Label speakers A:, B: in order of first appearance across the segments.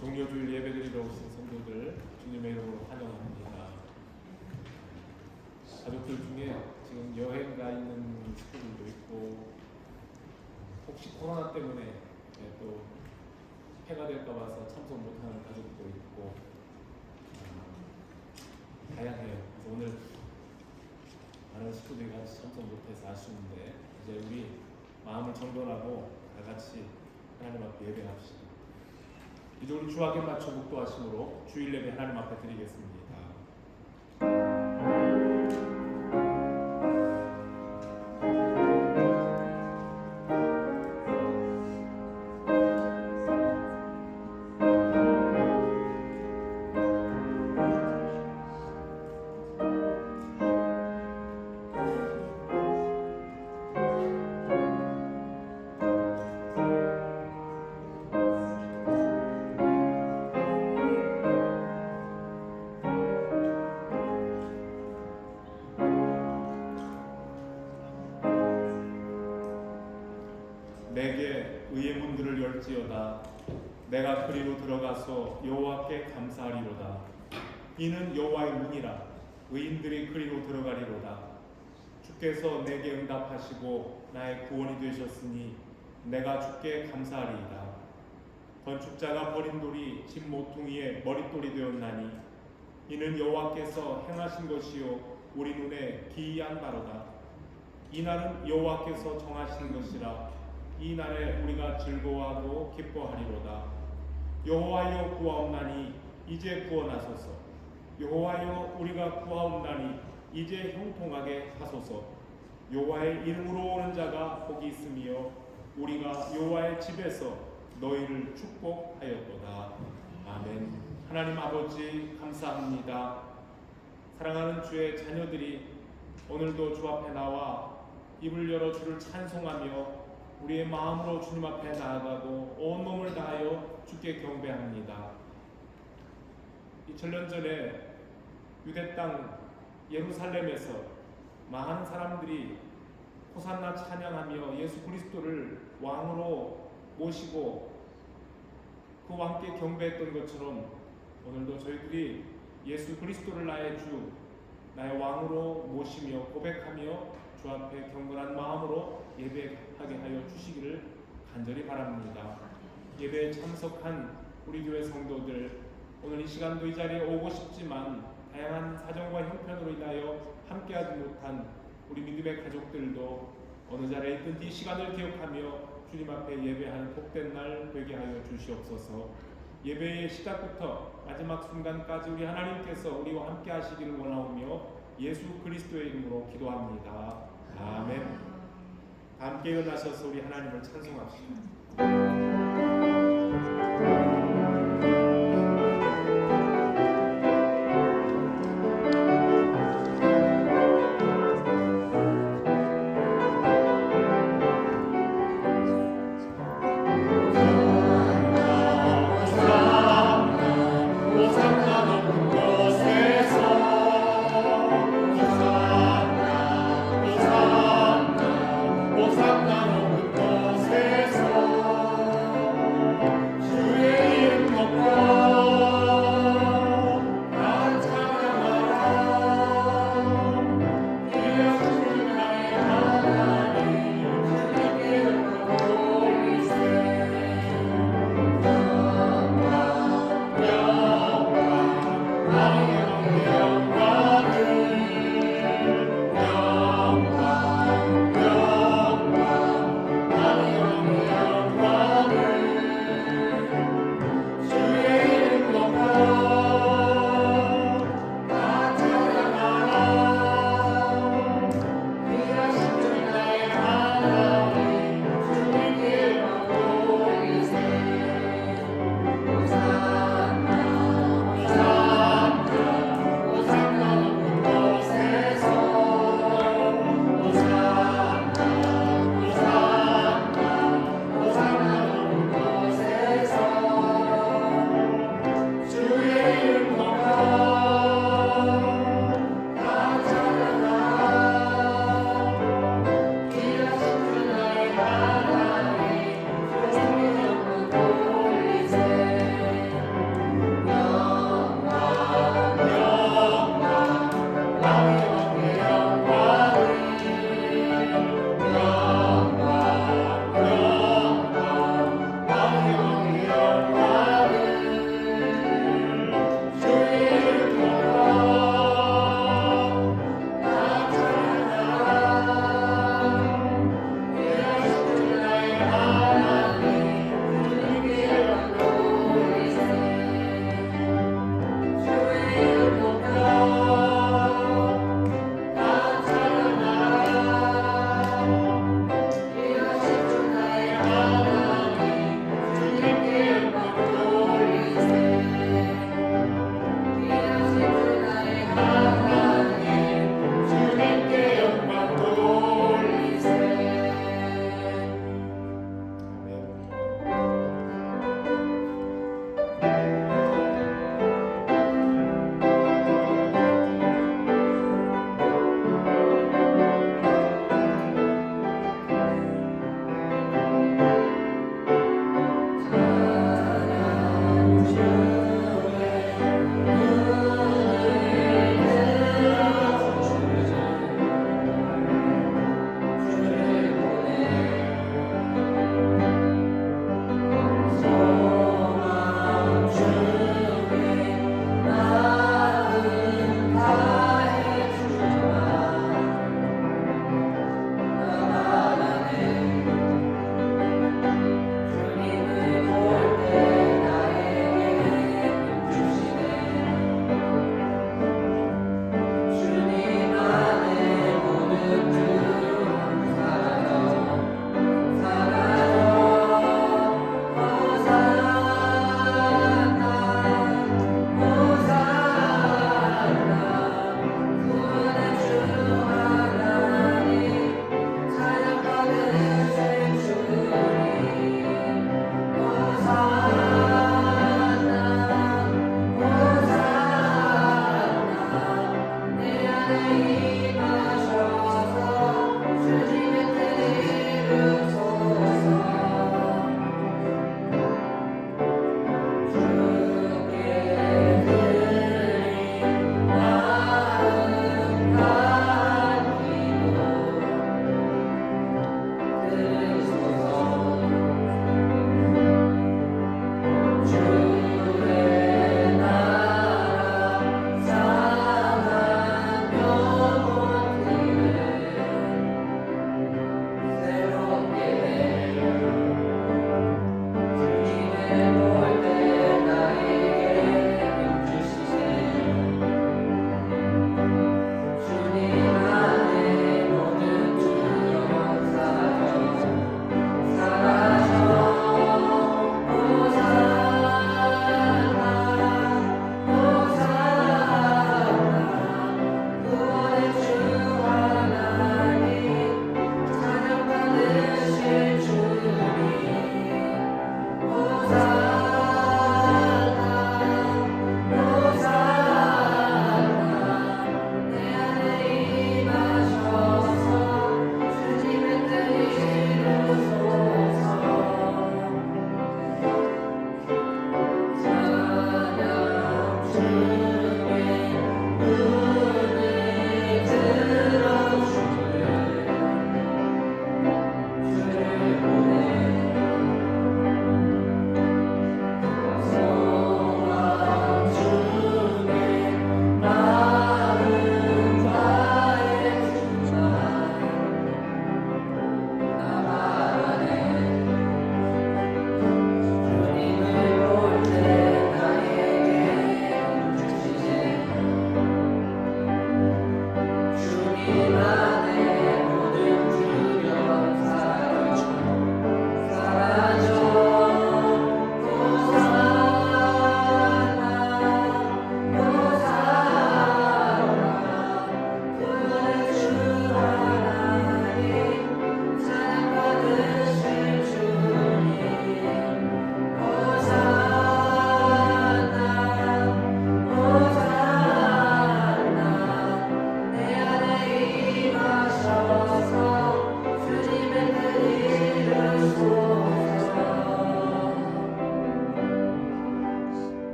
A: 종료주일 예배드리러 오신 성도들 주님의 이름으로 환영합니다. 가족들 중에 지금 여행 가 있는 식구들도 있고 혹시 코로나 때문에 또 폐가 될까 봐서 참석 못하는 가족도 있고 다양해요. 그래서 오늘 많은 식구들이 같이 참석 못해서 아쉬운데 이제 우리 마음을 정돈하고 다 같이 하나님 앞에 예배합시다. 이제 우리 주하게 맞춰 묵도하심으로 주일 예배 하나님 앞에 드리겠습니다. 내게 의의 문들을 열지어다. 내가 그리로 들어가서 여호와께 감사하리로다. 이는 여호와의 문이라. 의인들이 그리로 들어가리로다. 주께서 내게 응답하시고 나의 구원이 되셨으니 내가 주께 감사하리이다. 건축자가 버린 돌이 집 모퉁이의 머릿돌이 되었나니 이는 여호와께서 행하신 것이요 우리 눈에 기이한 바로다. 이 날은 여호와께서 정하신 것이라. 이 날에 우리가 즐거워하고 기뻐하리로다. 여호와여 구하옵나니 이제 구원하소서. 여호와여 우리가 구하옵나니 이제 형통하게 하소서. 여호와의 이름으로 오는 자가 복이 있으며 우리가 여호와의 집에서 너희를 축복하였도다. 아멘. 하나님 아버지 감사합니다. 사랑하는 주의 자녀들이 오늘도 주 앞에 나와 입을 열어 주를 찬송하며 우리의 마음으로 주님 앞에 나아가고 온 몸을 다하여 주께 경배합니다. 2000년 전에 유대 땅 예루살렘에서 많은 사람들이 호산나 찬양하며 예수 그리스도를 왕으로 모시고 그 왕께 경배했던 것처럼 오늘도 저희들이 예수 그리스도를 나의 주, 나의 왕으로 모시며 고백하며 주 앞에 경건한 마음으로 예배하게 하여 주시기를 간절히 바랍니다. 예배에 참석한 우리 교회 성도들, 오늘 이 시간도 이 자리에 오고 싶지만 다양한 사정과 형편으로 인하여 함께하지 못한 우리 믿음의 가족들도 어느 자리에 있든지 이 시간을 기억하며 주님 앞에 예배하는 복된 날 되게 하여 주시옵소서. 예배의 시작부터 마지막 순간까지 우리 하나님께서 우리와 함께 하시기를 원하오며 예수 그리스도의 이름으로 기도합니다. 아멘. 함께 일어나셔서 우리 하나님을 찬송합시다.
B: 오산나 높은 곳에서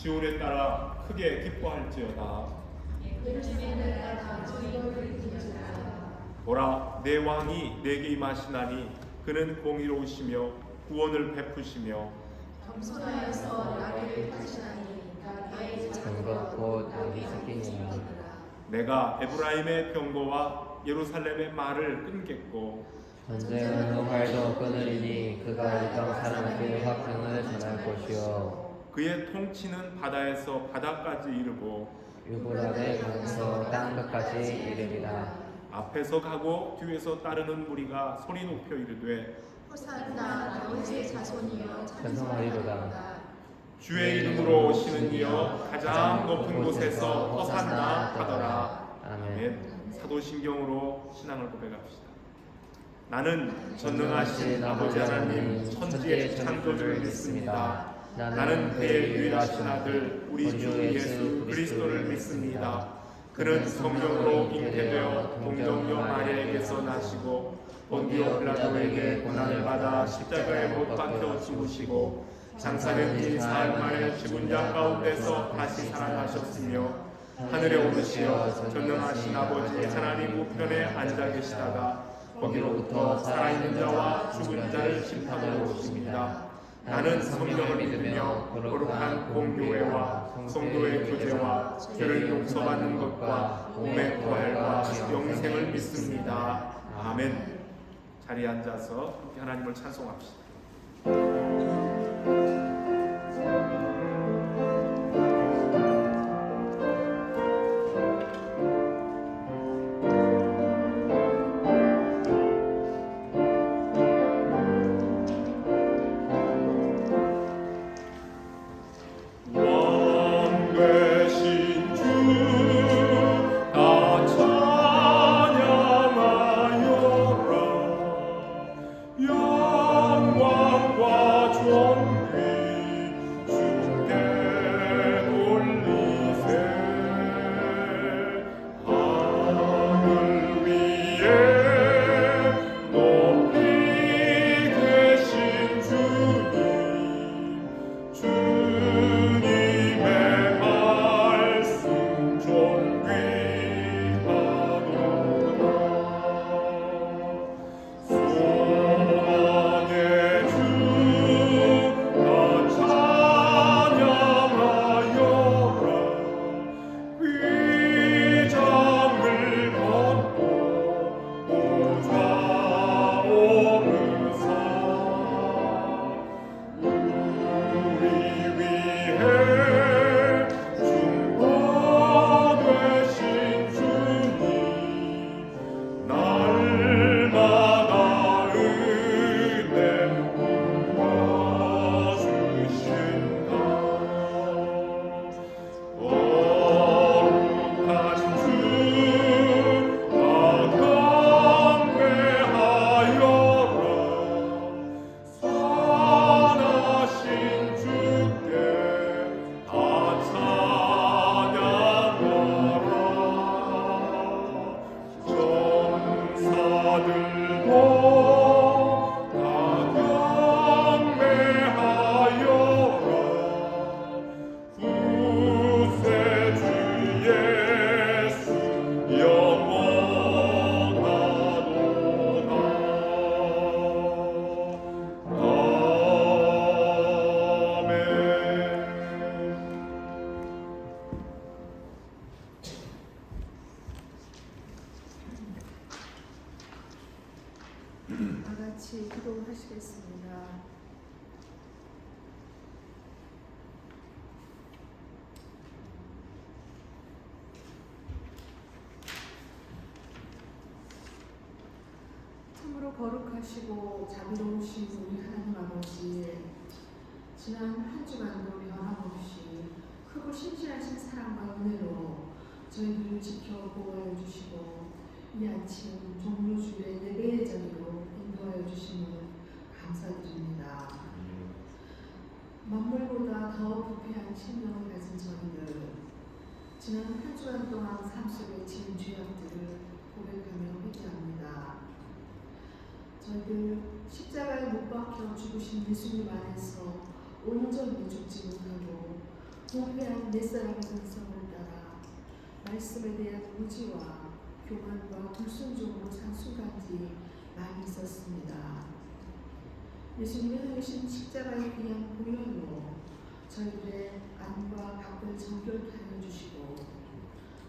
A: 시온에 따라 크게 기뻐할지어다. 보라, 내 왕이 내게 임하시나니 그는 공의로우시며 구원을 베푸시며
B: 겸손하여서 나를 택하시나니 나의
C: 장과 곧 나의 새끼니라.
A: 내가 에브라임의 병거와 예루살렘의 말을 끊겠고
C: 전쟁은 활도 끊으리니 그가 이 땅 사람에게 화평을 전할 것이요
A: 그의 통치는 바다에서 바다까지 이르고
C: 유브라데 강에서 땅 끝까지 이르리라.
A: 앞에서 가고 뒤에서 따르는 무리가 소리 높여 이르되
B: 호산나 다윗의 자손이여
C: 찬송하리로다.
A: 주의 이름으로 오시는 이여 가장 높은 곳에서 호산나 하더라. 아멘. 사도신경으로 신앙을 고백합시다. 나는 전능하신 아버지 하나님 천지의 창조주를 믿습니다. 나는 그의 유일하신 아들 우리 주 예수 그리스도를 믿습니다. 그는 성령으로 잉태되어 동정녀 마리아에게서 나시고 본디오 빌라도에게 고난을 받아 십자가에 못 박혀 죽으시고 장사된 지 사흘 만에 죽은 자 가운데서 다시 살아나셨으며 하늘에 오르시어 전능하신 아버지 하나님 우편에 앉아 계시다가 거기로부터 살아있는 자와 죽은 자를 심판하러 오십니다. 나는 성령을 믿으며 거룩한 공교회와 성도의 교제와 죄를 용서받는 것과 몸의 부활과 영생을 믿습니다. 아멘. 자리에 앉아서 함께 하나님을 찬송합시다.
B: 다 같이 기도하시겠습니다. 참으로 거룩하시고 자비로우신 우리 하나님 아버지, 지난 한 주간도 변함없이 크고 신실하신 사랑과 은혜로 저희들을 지켜 보호하여 주시고 이 아침 종료주일의 예배의 자리로 인도하여 주심을 감사드립니다. 만물보다 더 부패한 심령을 가진 저희들, 지난 한 주간 동안 삶 속에 지은 죄악들을 고백하며 회개합니다. 저희들 십자가에 못 박혀 죽으신 예수님 안에서 온전히 죽지 못하고 부패한 옛사람의 본성을 따라 말씀에 대한 무지와 교만과 불순종으로 산 순간들이 많이 있었습니다. 예수님의 흘리신 십자가에 대한 보혈로 저희들의 안과 밖을 정결케 하여 주시고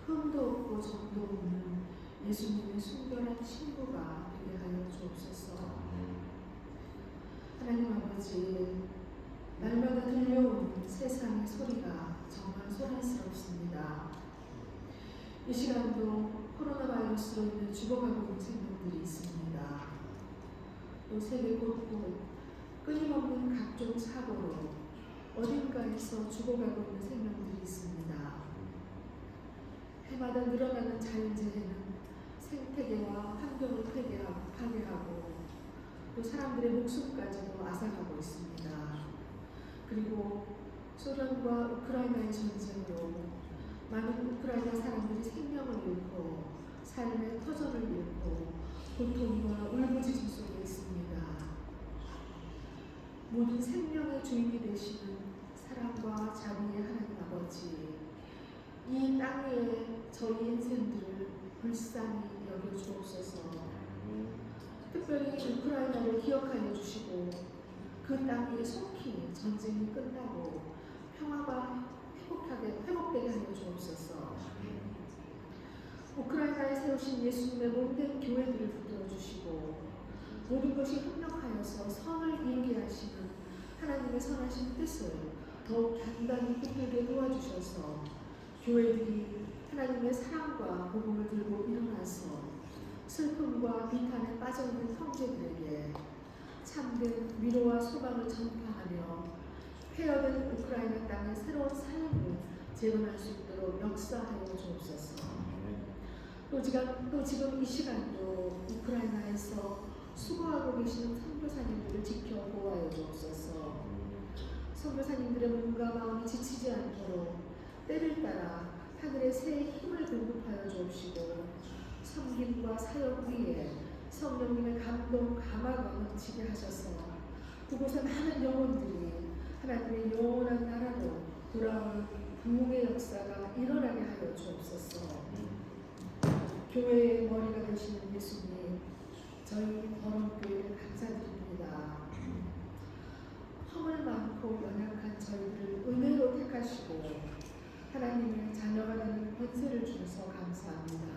B: 흠도 없고 점도 없는 예수님의 순결한 신부가 되게 하여 주옵소서. 하나님 아버지, 날마다 들려오는 세상의 소리가 정말 소란스럽습니다. 이 시간도 코로나 바이러스로 인해 죽어가고 있는 생명들이 있습니다. 또 세계 곳곳 끊임없는 각종 사고로 어딘가에서 죽어가고 있는 생명들이 있습니다. 해마다 늘어나는 자연재해는 생태계와 환경을 파괴하고 또 사람들의 목숨까지도 앗아가고 있습니다. 그리고 소련과 우크라이나의 전쟁으로 많은 우크라이나 사람들이 생명을 잃고 삶의 터전을 잃고 고통과 울부짖음 속에 있습니다. 모든 생명의 주인이 되시는 사랑과 자비의 하나님 아버지, 이 땅 위에 저희 인생들을 불쌍히 여겨 주옵소서. 특별히 우크라이나를 기억하여 주시고 그 땅 위에 속히 전쟁이 끝나고 평화가 회복되게 하여 주옵소서. 우크라이나에 세우신 예수님의 몸된 교회들을 붙들어 주시고 모든 것이 협력하여서 선을 이루게 하시는 하나님의 선하신 뜻을 더욱 단단히 붙들게 도와주셔서 교회들이 하나님의 사랑과 복음을 들고 일어나서 슬픔과 비탄에 빠져있는 형제들에게 참된 위로와 소망을 전파하며 폐허된 우크라이나 땅의 새로운 삶을 재건할 수 있도록 역사하여 주옵소서. 또 지금 이 시간도 우크라이나에서 수고하고 계시는 선교사님들을 지켜 보호하여 주옵소서. 선교사님들의 몸과 마음이 지치지 않도록 때를 따라 하늘의 새 힘을 공급하여 주옵시고 섬김과 사역 위에 성령님의 감동 감화가 넘치게 하셔서 그곳에 많은 영혼들이 하나님의 영원한 나라로 돌아오는 부흥의 역사가 일어나게 하여 주옵소서. 교회의 머리가 되시는 예수님, 저희 더럽교회를 감사드립니다. 허물 많고 연약한 저희들을 은혜로 택하시고 하나님의 자녀가 되는 권세를 주셔서 감사합니다.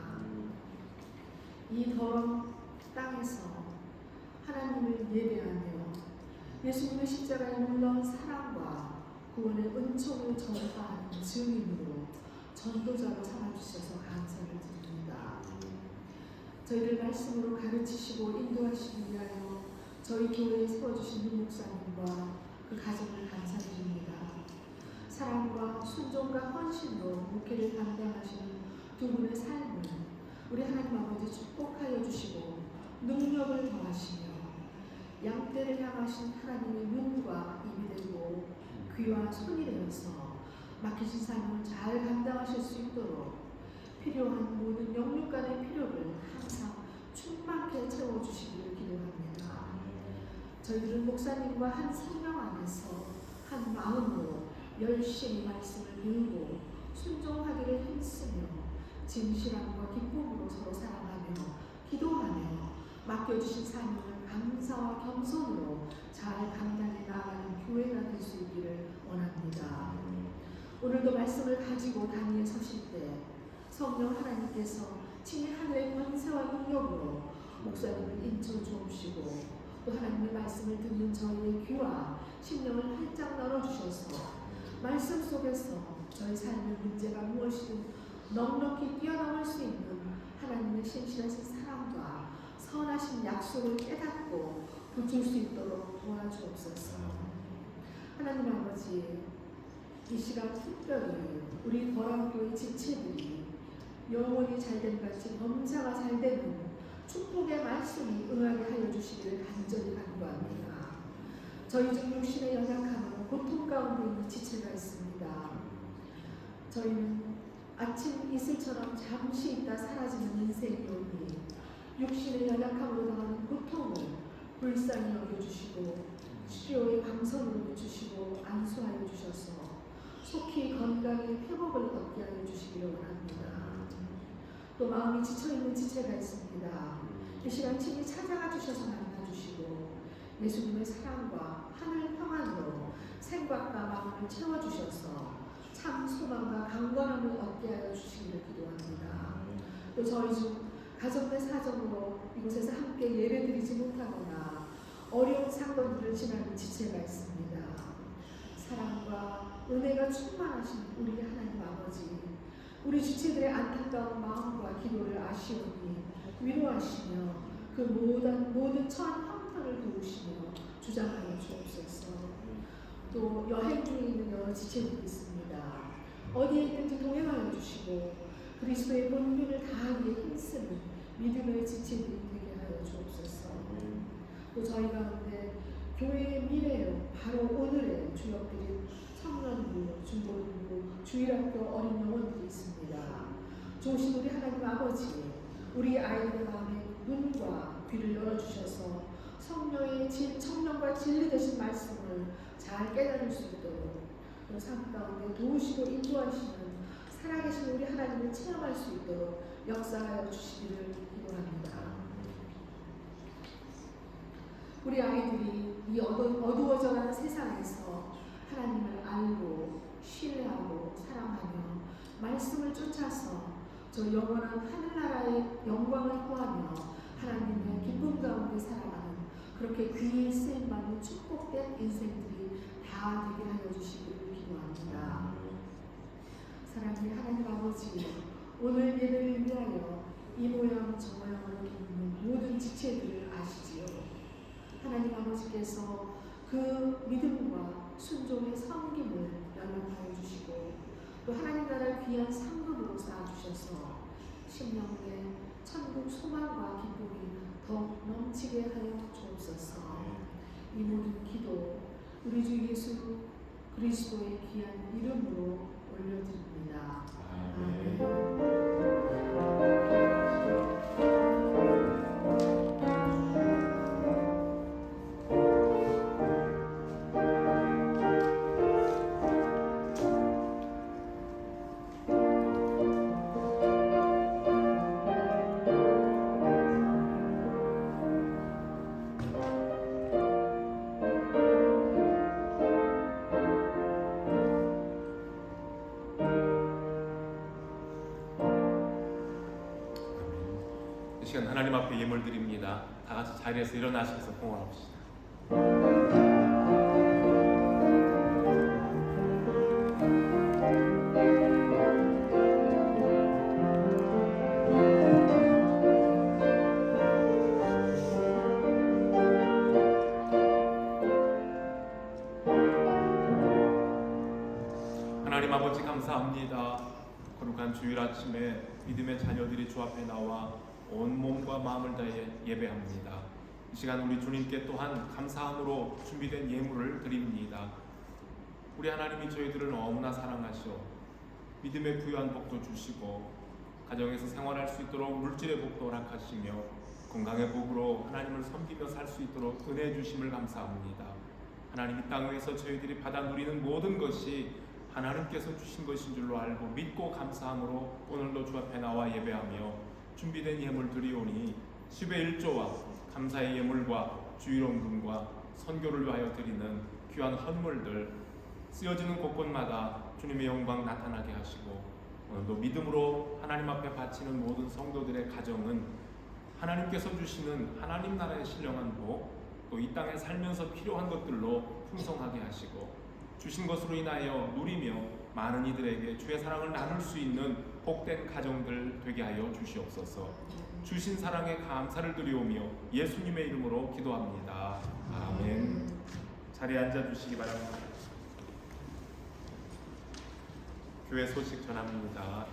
B: 이 더러운 땅에서 하나님을 예배하며 예수님의 십자가에 놀라운 사랑과 구원의 은총을 전파하는 증인으로 전도자로 삼아주셔서 감사를 드립니다. 저희를 말씀으로 가르치시고 인도하시기 위하여 저희 교회에 세워주신 윤 목사님과 그 가정을 감사드립니다. 사랑과 순종과 헌신으로 목회를 감당하시는 두 분의 삶을 우리 하나님 아버지 축복하여 주시고 능력을 더하시며 양떼를 향하신 하나님의 눈과 입이 되고 귀와 손이 되어서 맡기신 삶을 잘 감당하실 수 있도록 필요한 모든 영육 간의 필요를 항상 충만케 채워주시기를 기도합니다. 저희들은 목사님과 한 성령 안에서 한 마음으로 열심히 말씀을 배우고 순종하기를 힘쓰며 진실함과 기쁨으로 서로 사랑하며 기도하며 맡겨주신 사명을 감사와 겸손으로 잘 감당해 나아가는 교회가 될 수 있기를 원합니다. 오늘도 말씀을 가지고 단위에 서실 때 성령 하나님께서 친히 하늘의 권세와 능력으로 목사님을 인쳐 주옵시고 또 하나님의 말씀을 듣는 저희의 귀와 심령을 활짝 열어주셔서 말씀 속에서 저희 삶의 문제가 무엇이든 넉넉히 뛰어넘을 수 있는 하나님의 신실하신 사랑과 선하신 약속을 깨닫고 붙일 수 있도록 도와주옵소서. 하나님 아버지, 이 시간 특별히 우리 거란교회 지체들이 영혼이 잘된 같이 범사가 잘되는 축복의 말씀이 응하게 하여 주시기를 간절히 간구합니다. 저희 중 육신의 연약함은 고통 가운데 있는 지체가 있습니다. 저희는 아침 이슬처럼 잠시 있다 사라지는 인생이오니 육신의 연약함으로 당하는 고통을 불쌍히 여겨주시고 치료의 방선으로 주시고 안수하여 주셔서 속히 건강의 회복을 얻게 하여 주시기를 원합니다. 또 마음이 지쳐있는 지체가 있습니다. 이 시간 친히 찾아가 주셔서 만나주시고 예수님의 사랑과 하늘 평안으로 생각과 마음을 채워주셔서 참 소망과 강건함을 얻게 하여 주시기를 기도합니다. 또 저희 중 가정의 사정으로 이곳에서 함께 예배드리지 못하거나 어려운 사건들을 지나는 지체가 있습니다. 사랑과 은혜가 충만하신 우리 하나님 아버지, 우리 지체들의 안타까운 마음과 기도를 아시오니 위로하시며 그 모든 처한 형편을 도우시며 주장하여 주옵소서. 또 여행 중에 있는 여러 지체들이 있습니다. 어디에 있든지 동행하여 주시고 그리스도의 본분을 다하기에 힘쓰는 믿음의 지체들이 되게 하여 주옵소서. 또 저희 가운데 교회의 미래요 바로 오늘의 주역들인 청년부, 중고등부, 주일학교 어린 영혼들이 있습니다. 좋으신 우리 하나님 아버지, 우리 아이들의 마음에 눈과 귀를 열어주셔서 성령과 진리 되신 말씀을 잘 깨달을 수 있도록 또 삶 가운데 도우시고 인도하시는 살아계신 우리 하나님을 체험할 수 있도록 역사하여 주시기를 기도합니다. 우리 아이들이 이 어두워져가는 세상에서 하나님을 알고 신뢰하고 사랑하며 말씀을 쫓아서 저 영원한 하늘나라의 영광을 구하며 하나님의 기쁨 가운데 살아가는 그렇게 귀히 쓰임받는 축복된 인생들이 다 되게 하여 주시기를 기도합니다. 사랑하는 하나님 아버지, 오늘 예배를 위하여 이 모양 저 모양으로 있는 모든 지체들을 아시지요. 하나님 아버지께서 그 믿음과 순종의 섬김을 연락하여 주시고 또 하나님 나라를 귀한 상급으로 쌓아주셔서 심령에 천국 소망과 기쁨이 더 넘치게 하여 주옵소서. 이 모든 기도 우리 주 예수 그리스도의 귀한 이름으로 올려드립니다. 아멘.
A: 이 시간 하나님 앞에 예물 드립니다. 다 같이 자리에서 일어나셔서 공헌합시다. 하나님 아버지 감사합니다. 거룩한 주일 아침에 믿음의 자녀들이 주 앞에 나와 온 몸과 마음을 다해 예배합니다. 이 시간 우리 주님께 또한 감사함으로 준비된 예물을 드립니다. 우리 하나님이 저희들을 너무나 사랑하셔 믿음의 부유한 복도 주시고 가정에서 생활할 수 있도록 물질의 복도 허락하시며 건강의 복으로 하나님을 섬기며 살 수 있도록 은혜 주심을 감사합니다. 하나님 이 땅 위에서 저희들이 받아 누리는 모든 것이 하나님께서 주신 것인 줄로 알고 믿고 감사함으로 오늘도 주 앞에 나와 예배하며 준비된 예물 드리오니 10의 1조와 감사의 예물과 주일원금과 선교를 위하여 드리는 귀한 헌물들 쓰여지는 곳곳마다 주님의 영광 나타나게 하시고 오늘도 믿음으로 하나님 앞에 바치는 모든 성도들의 가정은 하나님께서 주시는 하나님 나라의 신령한 복 또 이 땅에 살면서 필요한 것들로 풍성하게 하시고 주신 것으로 인하여 누리며 많은 이들에게 주의 사랑을 나눌 수 있는 복된 가정들 되게 하여 주시옵소서. 주신 사랑에 감사를 드리오며 예수님의 이름으로 기도합니다. 아멘. 자리에 앉아주시기 바랍니다. 교회 소식 전합니다.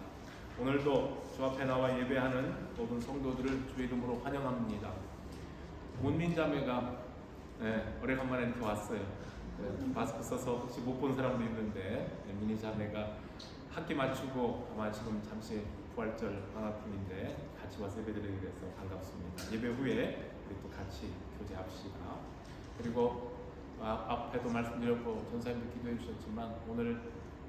A: 오늘도 주 앞에 나와 예배하는 모든 성도들을 주의 이름으로 환영합니다. 문민자매가 오래간만에 이렇게 왔어요. 마스크 써서 혹시 못 본 사람도 있는데 미니 자매가 학기 마치고 아마 지금 잠시 부활절 방학 중인데 같이 와서 예배드리게 돼서 반갑습니다. 예배 후에 우리 또 같이 교제합시다. 그리고 앞에도 말씀드렸고 전사님도 기도해 주셨지만 오늘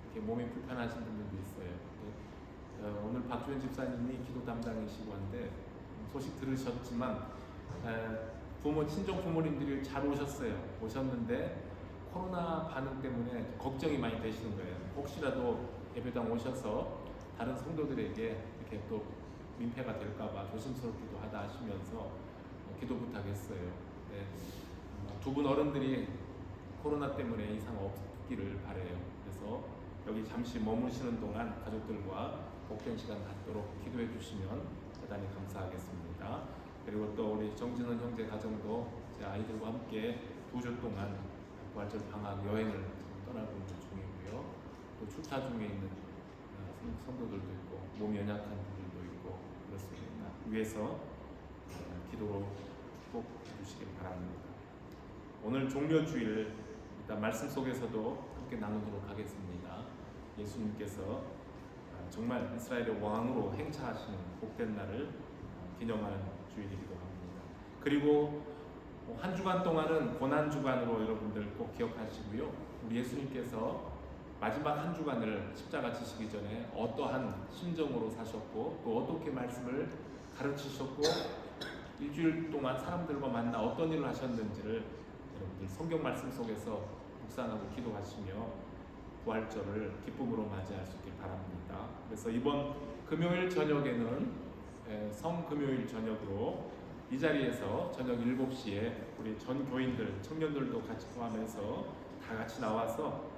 A: 이렇게 몸이 불편하신 분들도 있어요. 오늘 박주현 집사님이 기도 담당이시고 한데 소식 들으셨지만 친정 부모님들이 잘 오셨는데 코로나 반응 때문에 걱정이 많이 되시는 거예요. 혹시라도 예배당 오셔서 다른 성도들에게 이렇게 또 민폐가 될까봐 조심스럽기도 하다 하시면서 기도 부탁했어요. 네. 두 분 어른들이 코로나 때문에 이상 없기를 바래요. 그래서 여기 잠시 머무시는 동안 가족들과 복된 시간 갖도록 기도해 주시면 대단히 감사하겠습니다. 그리고 또 우리 정진원 형제 가정도 제 아이들과 함께 2주 동안 부활절 방학 여행을 떠나고 있는 중이고요. 또 출타 중에 있는 성도들도 있고 몸이 연약한 분들도 있고 그렇습니다. 위에서 기도로 축복해 주시길 바랍니다. 오늘 종려주일 일단 말씀 속에서도 함께 나누도록 하겠습니다. 예수님께서 정말 이스라엘의 왕으로 행차하시는 복된 날을 기념하는 주일이기도 합니다. 그리고 한 주간 동안은 고난주간으로 여러분들 꼭 기억하시고요. 우리 예수님께서 마지막 한 주간을 십자가 지시기 전에 어떠한 심정으로 사셨고 또 어떻게 말씀을 가르치셨고 일주일 동안 사람들과 만나 어떤 일을 하셨는지를 여러분들 성경 말씀 속에서 묵상하고 기도하시며 부활절을 기쁨으로 맞이할 수 있길 바랍니다. 그래서 이번 금요일 저녁에는 성금요일 저녁으로 이 자리에서 저녁 7시에 우리 전 교인들, 청년들도 같이 포함해서 다 같이 나와서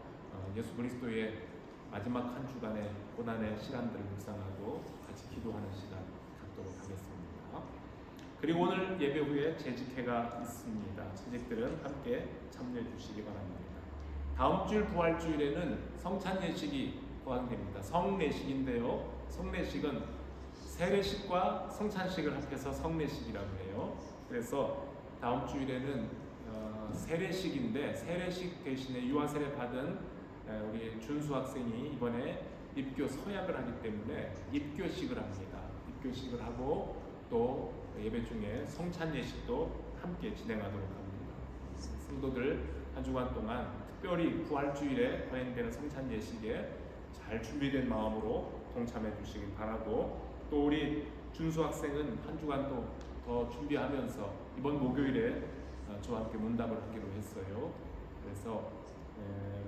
A: 예수 그리스도의 마지막 한 주간의 고난의 시간들을 묵상하고 같이 기도하는 시간 갖도록 하겠습니다. 그리고 오늘 예배 후에 재직회가 있습니다. 재직들은 함께 참여해 주시기 바랍니다. 다음 주일 부활주일에는 성찬 예식이 포함됩니다. 성례식인데요. 성례식은 세례식과 성찬식을 합해서 성례식이라고 해요. 그래서 다음 주일에는 세례식인데 세례식 대신에 유아세례 받은 우리 준수 학생이 이번에 입교 서약을 하기 때문에 입교식을 합니다. 입교식을 하고 또 예배 중에 성찬 예식도 함께 진행하도록 합니다. 성도들 한 주간 동안 특별히 부활주일에 거행되는 성찬 예식에 잘 준비된 마음으로 동참해 주시길 바라고, 또 우리 준수 학생은 한 주간 또 더 준비하면서 이번 목요일에 저와 함께 문답을 하기로 했어요. 그래서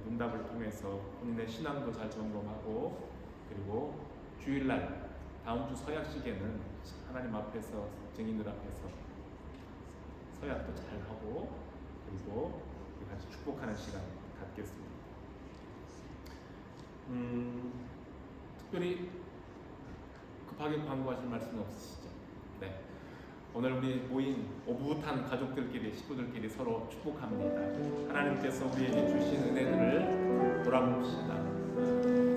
A: 문답을 통해서 본인의 신앙도 잘 점검하고, 그리고 주일날 다음 주 서약식에는 하나님 앞에서, 증인들 앞에서 서약도 잘 하고, 그리고 같이 축복하는 시간 갖겠습니다. 특별히 급하게 광고하실 말씀 없으시죠? 네. 오늘 우리 모인 오붓한 가족들끼리, 식구들끼리 서로 축복합니다. 하나님께서 우리에게 주신 은혜들을 돌아봅시다.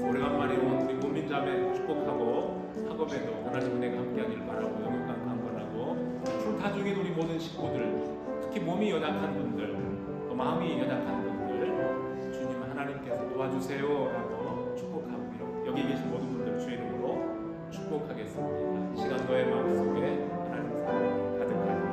A: 오래간만에 온 우리 국민자매 축복하고, 학업에도 하나님 은혜가 함께하길 바라고 영육간 강건하고, 출타 중인 우리 모든 식구들, 특히 몸이 연약한 분들, 또 마음이 연약한 분들, 주님 하나님께서 도와주세요 라고 축복하고요. 여기 계신 모든 분들 주의 이름으로 축복하겠습니다. 이 시간 너의 마음속에 하나님 사랑이 가득하게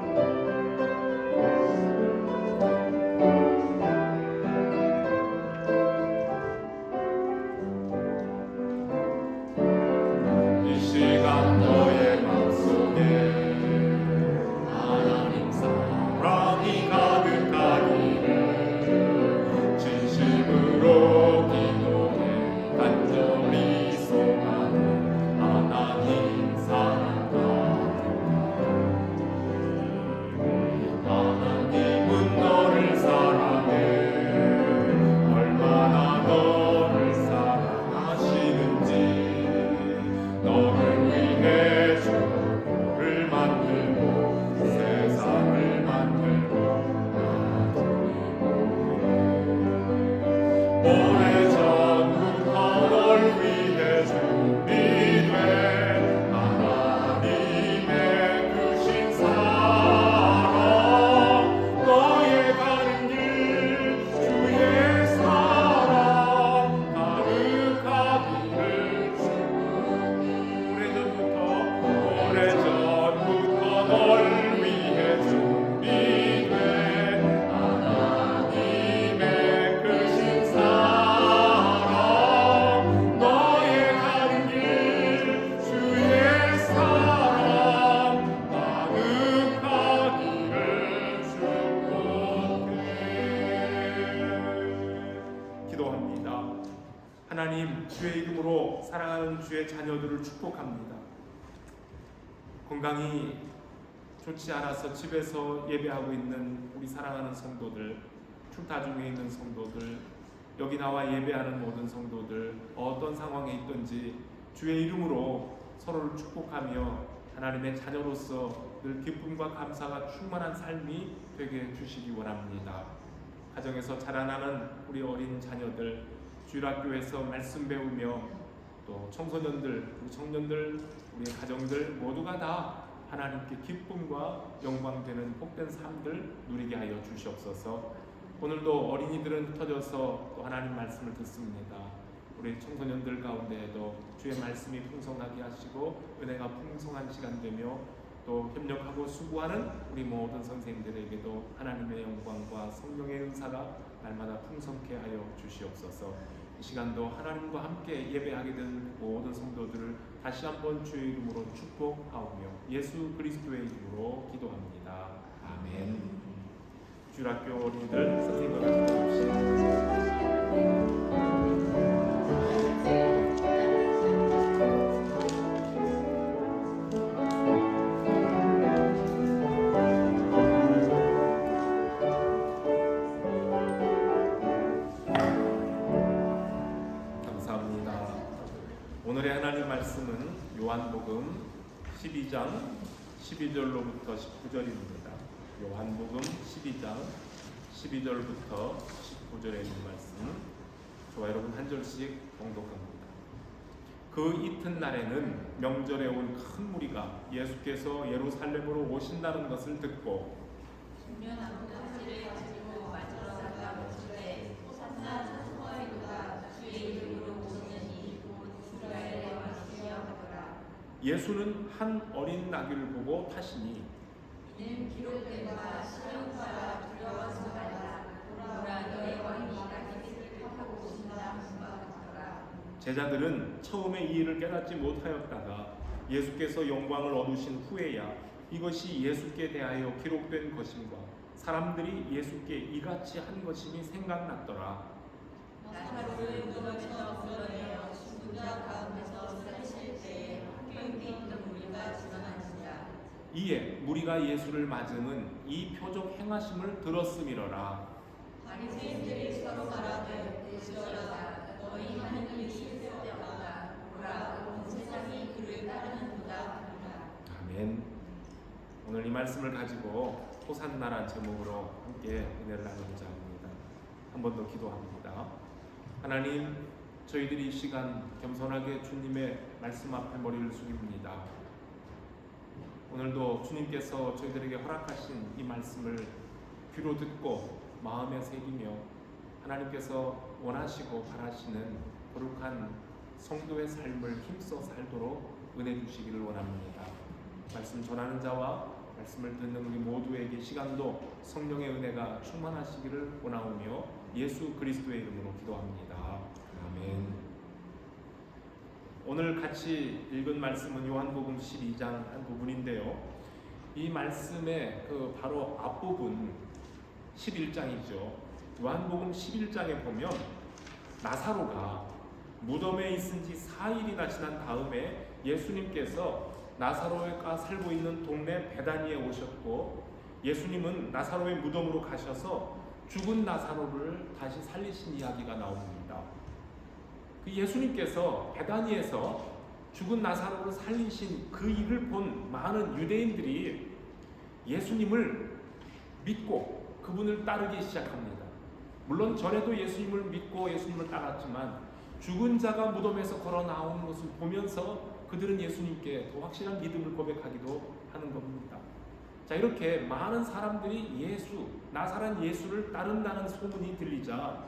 A: 하나님, 주의 이름으로 사랑하는 주의 자녀들을 축복합니다. 건강이 좋지 않아서 집에서 예배하고 있는 우리 사랑하는 성도들, 출타 중에 있는 성도들, 여기 나와 예배하는 모든 성도들, 어떤 상황에 있든지 주의 이름으로 서로를 축복하며 하나님의 자녀로서 늘 기쁨과 감사가 충만한 삶이 되게 해주시기 원합니다. 가정에서 자라나는 우리 어린 자녀들, 주일학교에서 말씀 배우며 또 청소년들, 우리 청년들, 우리 가정들 모두가 다 하나님께 기쁨과 영광되는 복된 삶들 누리게 하여 주시옵소서. 오늘도 어린이들은 흩어져서 또 하나님 말씀을 듣습니다. 우리 청소년들 가운데에도 주의 말씀이 풍성하게 하시고 은혜가 풍성한 시간 되며, 또 협력하고 수고하는 우리 모든 선생님들에게도 하나님의 영광과 성령의 은사가 날마다 풍성케 하여 주시옵소서. 이 시간도 하나님과 함께 예배하게 된 모든 성도들을 다시 한번 주의 이름으로 축복하오며 예수 그리스도의 이름으로 기도합니다. 아멘. 주일학교 어린이들 선생님과 같이 기도합시다. 12장 12절로부터 19절입니다. 요한복음 12장 12절부터 19절에 있는 말씀, 저와 여러분 한 절씩 봉독합니다. 그 이튿날에는 명절에 온 큰 무리가 예수께서 예루살렘으로 오신다는 것을 듣고 예수는 한 어린 나귀를 보고 타시니
D: 이는 기록된 바 시련과 두려워하지 말라. 보라, 너의 왕이 나귀를 타고 오신다 하신 바 같더라.
A: 제자들은 처음에 이 일을 깨닫지 못하였다가 예수께서 영광을 얻으신 후에야 이것이 예수께 대하여 기록된 것임과 사람들이 예수께 이같이 한 것임이 생각났더라.
D: 나사로를 무덤에서 불러내어 죽은 자 가운데서 살리실 때에 함께 있던 무리가 증언한지라.
A: 이에 무리가 예수를 맞음은 이 표적 행하심을 들었음이러라.
D: 바리새인들이 서로 말하되 어찌하라 너희 하는 일이 실수없다. 보라, 온 세상이 그를 따르는도다 하니라.
A: 아멘. 오늘 이 말씀을 가지고 호산나란 제목으로 함께 은혜를 나누고자 합니다. 한 번 더 기도합니다. 하나님, 저희들이 이 시간 겸손하게 주님의 말씀 앞에 머리를 숙입니다. 오늘도 주님께서 저희들에게 허락하신 이 말씀을 귀로 듣고 마음에 새기며 하나님께서 원하시고 바라시는 거룩한 성도의 삶을 힘써 살도록 은혜 주시기를 원합니다. 말씀 전하는 자와 말씀을 듣는 우리 모두에게 시간도 성령의 은혜가 충만하시기를 원하오며 예수 그리스도의 이름으로 기도합니다. 아멘. 오늘 같이 읽은 말씀은 요한복음 12장 한 부분인데요. 이 말씀의 그 바로 앞부분 11장이죠. 요한복음 11장에 보면 나사로가 무덤에 있은 지 4일이나 지난 다음에 예수님께서 나사로가 살고 있는 동네 베다니에 오셨고 예수님은 나사로의 무덤으로 가셔서 죽은 나사로를 다시 살리신 이야기가 나옵니다. 그 예수님께서 베다니에서 죽은 나사로를 살리신 그 일을 본 많은 유대인들이 예수님을 믿고 그분을 따르기 시작합니다. 물론 전에도 예수님을 믿고 예수님을 따랐지만 죽은 자가 무덤에서 걸어 나오는 것을 보면서 그들은 예수님께 더 확실한 믿음을 고백하기도 하는 겁니다. 자, 이렇게 많은 사람들이 예수, 나사렛 예수를 따른다는 소문이 들리자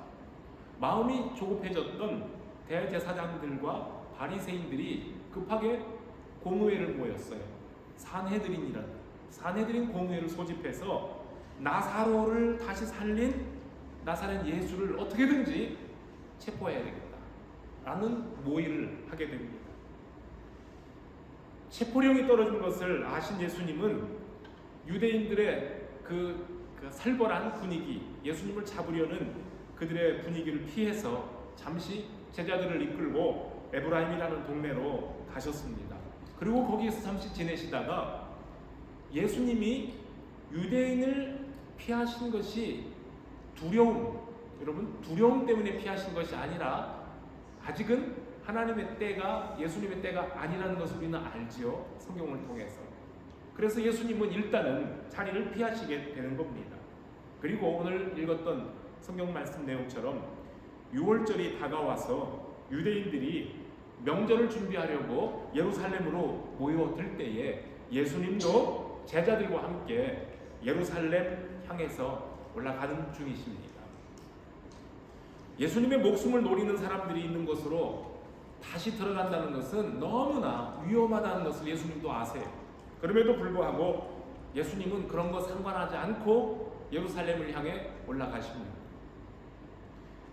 A: 마음이 조급해졌던 대제사장들과 바리새인들이 급하게 공의회를 모였어요. 산헤드린 공의회를 소집해서 나사로를 다시 살린 나사렛 예수를 어떻게든지 체포해야 되겠다라는 모의를 하게 됩니다. 체포령이 떨어진 것을 아신 예수님은 유대인들의 그 살벌한 분위기, 예수님을 잡으려는 그들의 분위기를 피해서 잠시 제자들을 이끌고 에브라임이라는 동네로 가셨습니다. 그리고 거기에서 잠시 지내시다가 예수님이 유대인을 피하신 것이 두려움 때문에 피하신 것이 아니라 아직은 하나님의 때가 예수님의 때가 아니라는 것을 우리는 알지요. 성경을 통해서. 그래서 예수님은 일단은 자리를 피하시게 되는 겁니다. 그리고 오늘 읽었던 성경 말씀 내용처럼 6월절이 다가와서 유대인들이 명절을 준비하려고 예루살렘으로 모여들 때에 예수님도 제자들과 함께 예루살렘 향해서 올라가는 중이십니다. 예수님의 목숨을 노리는 사람들이 있는 곳으로 다시 들어간다는 것은 너무나 위험하다는 것을 예수님도 아세요. 그럼에도 불구하고 예수님은 그런 거 상관하지 않고 예루살렘을 향해 올라가십니다.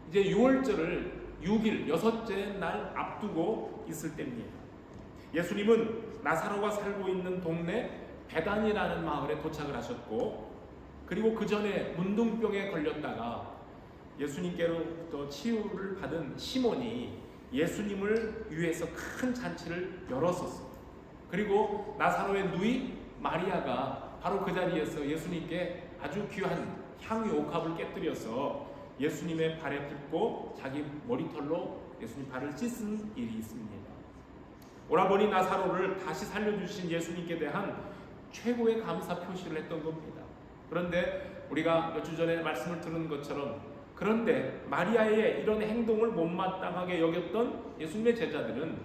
A: 이제 6월절을 6일, 6째 날 앞두고 있을 때입니다. 예수님은 나사로가 살고 있는 동네 베단이라는 마을에 도착을 하셨고, 그리고 그 전에 문둥병에 걸렸다가 예수님께로부터 치유를 받은 시몬이 예수님을 위해서 큰 잔치를 열었었습니다. 그리고 나사로의 누이 마리아가 바로 그 자리에서 예수님께 아주 귀한 향유 옥합을 깨뜨려서 예수님의 발에 붓고 자기 머리털로 예수님 발을 씻은 일이 있습니다. 오라버니 나사로를 다시 살려주신 예수님께 대한 최고의 감사 표시를 했던 겁니다. 그런데 우리가 몇 주 전에 말씀을 들은 것처럼, 그런데 마리아의 이런 행동을 못마땅하게 여겼던 예수님의 제자들은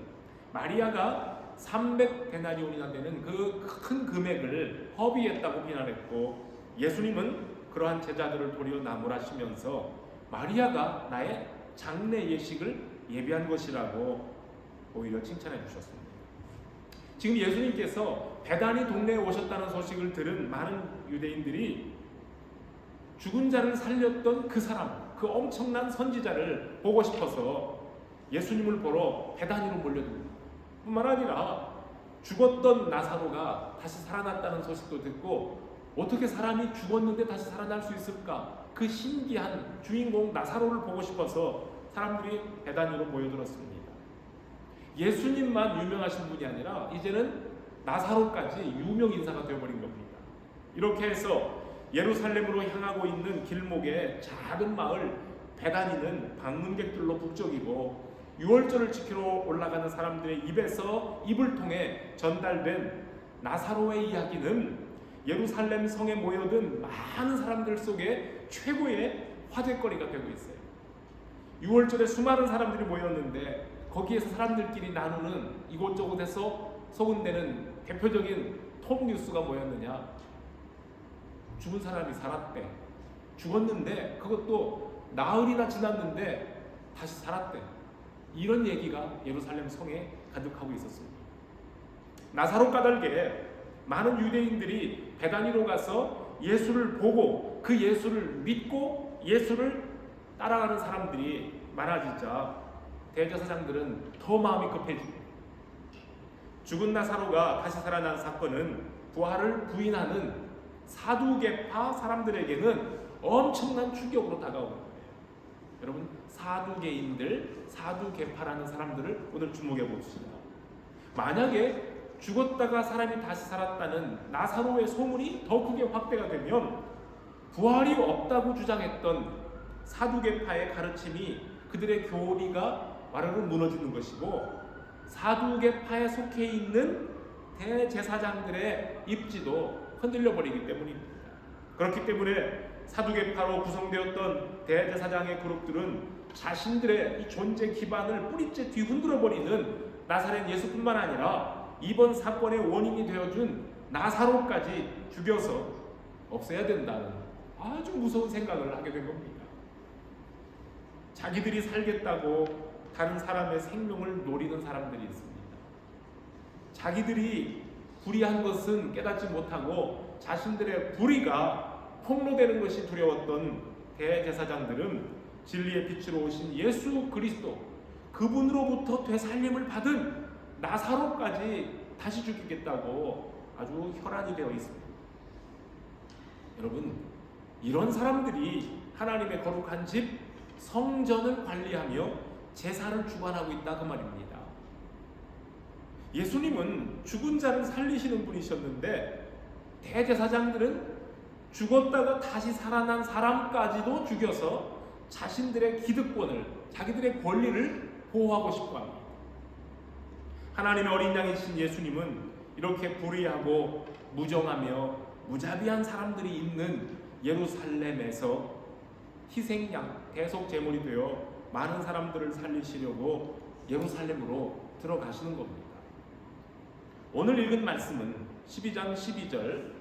A: 마리아가 300데나리온이나 되는 그 큰 금액을 허비했다고 비난했고, 예수님은 그러한 제자들을 도리어 나무라시면서 마리아가 나의 장래 예식을 예비한 것이라고 오히려 칭찬해 주셨습니다. 지금 예수님께서 베다니 동네에 오셨다는 소식을 들은 많은 유대인들이 죽은 자를 살렸던 그 사람, 그 엄청난 선지자를 보고 싶어서 예수님을 보러 베다니로 몰려듭니다. 뿐만 아니라 죽었던 나사로가 다시 살아났다는 소식도 듣고, 어떻게 사람이 죽었는데 다시 살아날 수 있을까? 그 신기한 주인공 나사로를 보고 싶어서 사람들이 베다니로 모여들었습니다. 예수님만 유명하신 분이 아니라 이제는 나사로까지 유명 인사가 되어버린 겁니다. 이렇게 해서 예루살렘으로 향하고 있는 길목의 작은 마을 베다니는 방문객들로 북적이고, 유월절을 지키러 올라가는 사람들의 입에서 입을 통해 전달된 나사로의 이야기는 예루살렘 성에 모여든 많은 사람들 속에 최고의 화제거리가 되고 있어요. 유월절에 수많은 사람들이 모였는데 거기에서 사람들끼리 나누는 이곳저곳에서 소문내는 대표적인 톱 뉴스가 뭐였느냐? 죽은 사람이 살았대. 죽었는데 그것도 나흘이나 지났는데 다시 살았대. 이런 얘기가 예루살렘 성에 가득하고 있었습니다. 나사로 까닭에 많은 유대인들이 베다니로 가서 예수를 보고 그 예수를 믿고 예수를 따라가는 사람들이 많아지자 대제사장들은 더 마음이 급해집니다. 죽은 나사로가 다시 살아난 사건은 부활을 부인하는 사두개파 사람들에게는 엄청난 충격으로 다가오는 거예요. 여러분, 사두개인들, 사두개파라는 사람들을 오늘 주목해 봅시다. 만약에 죽었다가 사람이 다시 살았다는 나사로의 소문이 더 크게 확대가 되면 부활이 없다고 주장했던 사두개파의 가르침이, 그들의 교리가 와르르 무너지는 것이고, 사두개파에 속해 있는 대제사장들의 입지도 흔들려 버리기 때문입니다. 그렇기 때문에 사두개파로 구성되었던 대제사장의 그룹들은 자신들의 이 존재 기반을 뿌리째 뒤흔들어 버리는 나사렛 예수뿐만 아니라 이번 사건의 원인이 되어준 나사로까지 죽여서 없애야 된다는 아주 무서운 생각을 하게 된 겁니다. 자기들이 살겠다고 다른 사람의 생명을 노리는 사람들이 있습니다. 자기들이 불의한 것은 깨닫지 못하고 자신들의 불의가 폭로되는 것이 두려웠던 대제사장들은 진리의 빛으로 오신 예수 그리스도, 그분으로부터 되살림을 받은 나사로까지 다시 죽이겠다고 아주 혈안이 되어 있습니다. 여러분, 이런 사람들이 하나님의 거룩한 집 성전을 관리하며 제사를 주관하고 있다 그 말입니다. 예수님은 죽은 자를 살리시는 분이셨는데 대제사장들은 죽었다가 다시 살아난 사람까지도 죽여서 자신들의 기득권을, 자기들의 권리를 보호하고 싶어 합니다. 하나님의 어린 양이신 예수님은 이렇게 불의하고 무정하며 무자비한 사람들이 있는 예루살렘에서 희생양, 대속제물이 되어 많은 사람들을 살리시려고 예루살렘으로 들어가시는 겁니다. 오늘 읽은 말씀은 12장 12절,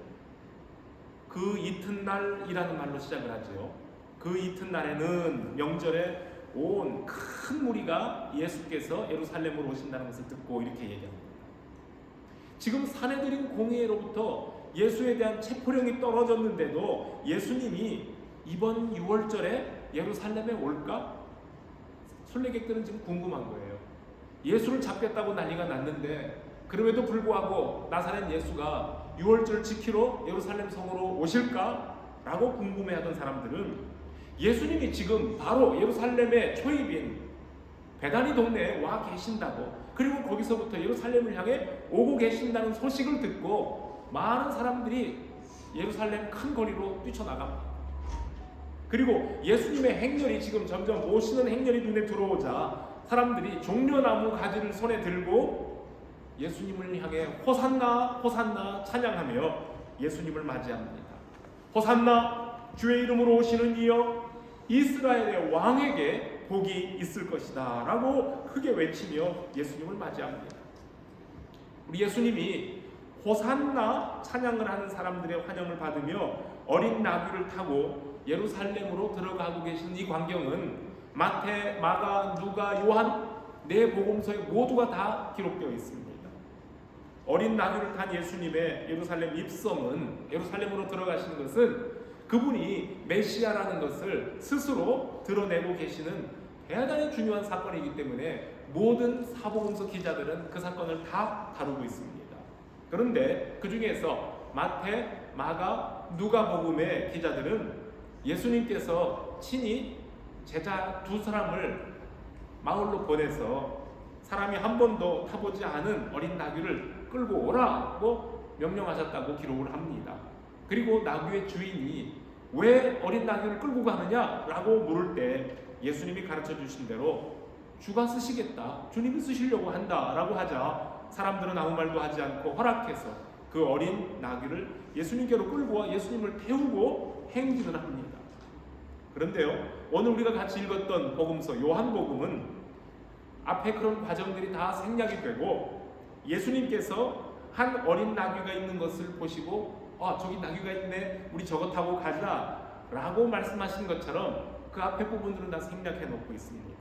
A: 그 이튿날이라는 말로 시작을 하죠. 그 이튿날에는 명절에 온 큰 무리가 예수께서 예루살렘으로 오신다는 것을 듣고 이렇게 얘기합니다. 지금 사내들인 공회로부터 예수에 대한 체포령이 떨어졌는데도 예수님이 이번 6월절에 예루살렘에 올까? 순례객들은 지금 궁금한 거예요. 예수를 잡겠다고 난리가 났는데 그럼에도 불구하고 나사렛 예수가 6월절 지키러 예루살렘 성으로 오실까? 라고 궁금해하던 사람들은 예수님이 지금 바로 예루살렘의 초입인 베다니 동네에 와 계신다고, 그리고 거기서부터 예루살렘을 향해 오고 계신다는 소식을 듣고 많은 사람들이 예루살렘 큰 거리로 뛰쳐나갑니다. 그리고 예수님의 행렬이 지금 점점 오시는 행렬이 눈에 들어오자 사람들이 종려나무 가지를 손에 들고 예수님을 향해 호산나 호산나 찬양하며 예수님을 맞이합니다. 호산나 주의 이름으로 오시는 이여 이스라엘의 왕에게 복이 있을 것이다 라고 크게 외치며 예수님을 맞이합니다. 우리 예수님이 호산나 찬양을 하는 사람들의 환영을 받으며 어린 나귀를 타고 예루살렘으로 들어가고 계신 이 광경은 마태, 마가, 누가, 요한 네 복음서에 모두가 다 기록되어 있습니다. 어린 나귀를 탄 예수님의 예루살렘 입성은, 예루살렘으로 들어가시는 것은 그분이 메시아라는 것을 스스로 드러내고 계시는 대단히 중요한 사건이기 때문에 모든 사복음서 기자들은 그 사건을 다 다루고 있습니다. 그런데 그 중에서 마태, 마가, 누가복음의 기자들은 예수님께서 친히 제자 두 사람을 마을로 보내서 사람이 한 번도 타보지 않은 어린 나귀를 끌고 오라고 명령하셨다고 기록을 합니다. 그리고 나귀의 주인이 왜 어린 나귀를 끌고 가느냐라고 물을 때 예수님이 가르쳐 주신 대로 주가 쓰시겠다, 주님이 쓰시려고 한다라고 하자 사람들은 아무 말도 하지 않고 허락해서 그 어린 나귀를 예수님께로 끌고 와 예수님을 태우고 행진을 합니다. 그런데요, 오늘 우리가 같이 읽었던 복음서 요한복음은 앞에 그런 과정들이 다 생략이 되고 예수님께서 한 어린 나귀가 있는 것을 보시고 저기 나귀가 있네, 우리 저거 타고 가자 라고 말씀하신 것처럼 그 앞에 부분들은 다 생략해 놓고 있습니다.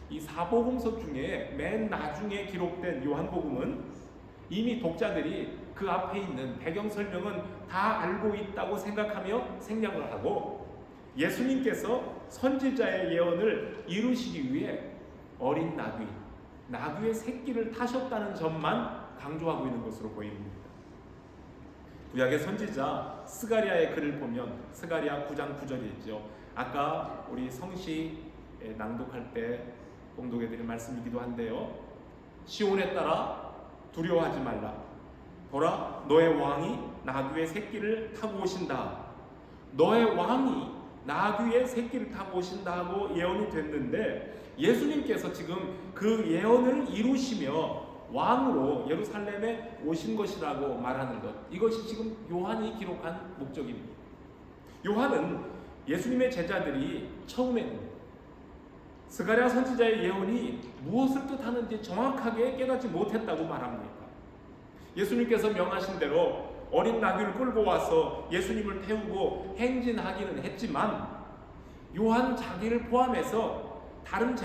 A: 이 사복음서 중에 맨 나중에 기록된 요한복음은 이미 독자들이 그 앞에 있는 배경 설명은 다 알고 있다고 생각하며 생략을 하고 예수님께서 선지자의 예언을 이루시기 위해 어린 나귀의 새끼를 타셨다는 점만 강조하고 있는 것으로 보입니다. 구약의 선지자 스가랴의 글을 보면 스가랴 9장 9절이 있죠. 아까 우리 성시 낭독할 때 공독해드린 말씀이기도 한데요. 시온에 따라 두려워하지 말라. 보라, 너의 왕이 나귀의 새끼를 타고 오신다. 너의 왕이 나귀의 새끼를 타고 오신다 하고 예언이 됐는데 예수님께서 지금 그 예언을 이루시며 왕으로 예루살렘에 오신 것이라고 말하는 것, 이것이 지금 요한이 기록한 목적입니다. 요한은 예수님의 제자들이 처음에는 스가랴 선지자의 예언이 무엇을 뜻하는지 정확하게 깨닫지 못했다고 말합니다. 예수님께서 명하신 대로 어린 나귀를 끌고 와서 예수님을 태우고 행진하기는 했지만 요한 자기를 포함해서 다른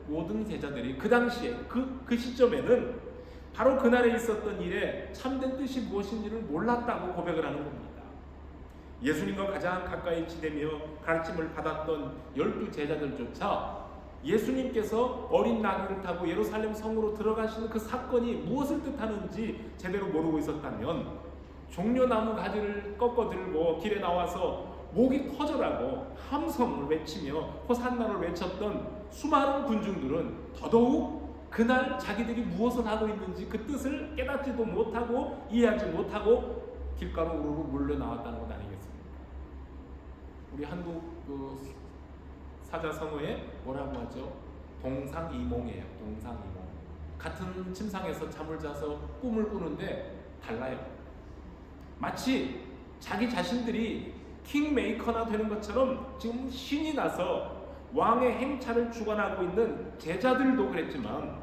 A: 모든 제자들이 그 당시에 그 시점에는 바로 그날에 있었던 일에 참된 뜻이 무엇인지를 몰랐다고 고백을 하는 겁니다. 예수님과 가장 가까이 지내며 가르침을 받았던 12 제자들조차 예수님께서 어린 나귀를 타고 예루살렘 성으로 들어가시는 그 사건이 무엇을 뜻하는지 제대로 모르고 있었다면 종려나무 가지를 꺾어 들고 길에 나와서 목이 터져라고 함성을 외치며 호산나를 외쳤던 수많은 군중들은 더더욱 그날 자기들이 무엇을 하고 있는지 그 뜻을 깨닫지도 못하고 이해하지 못하고 길가로 우르르 몰려나왔다는 것 아니겠습니까? 우리 한국 사자성어에 뭐라고 하죠? 동상이몽이에요. 동상이몽. 같은 침상에서 잠을 자서 꿈을 꾸는데 달라요. 마치 자기 자신들이 킹메이커나 되는 것처럼 지금 신이 나서 왕의 행차를 주관하고 있는 제자들도 그랬지만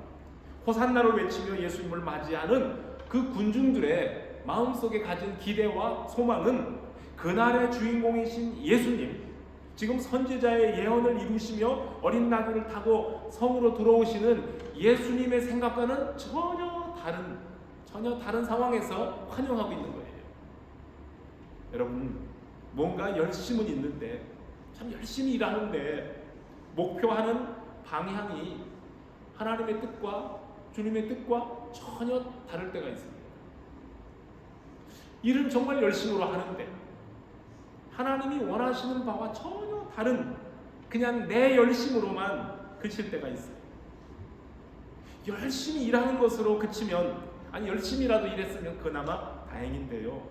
A: 호산나를 외치며 예수님을 맞이하는 그 군중들의 마음속에 가진 기대와 소망은 그날의 주인공이신 예수님, 지금 선지자의 예언을 이루시며 어린 나귀를 타고 성으로 들어오시는 예수님의 생각과는 전혀 다른 상황에서 환영하고 있는 거예요. 여러분, 뭔가 열심은 있는데, 참 열심히 일하는데 목표하는 방향이 하나님의 뜻과 주님의 뜻과 전혀 다를 때가 있습니다. 일은 정말 열심으로 하는데 하나님이 원하시는 바와 전혀 다른 그냥 내 열심으로만 그칠 때가 있어요. 열심히 일하는 것으로 그치면, 아니 열심히라도 일했으면 그나마 다행인데요,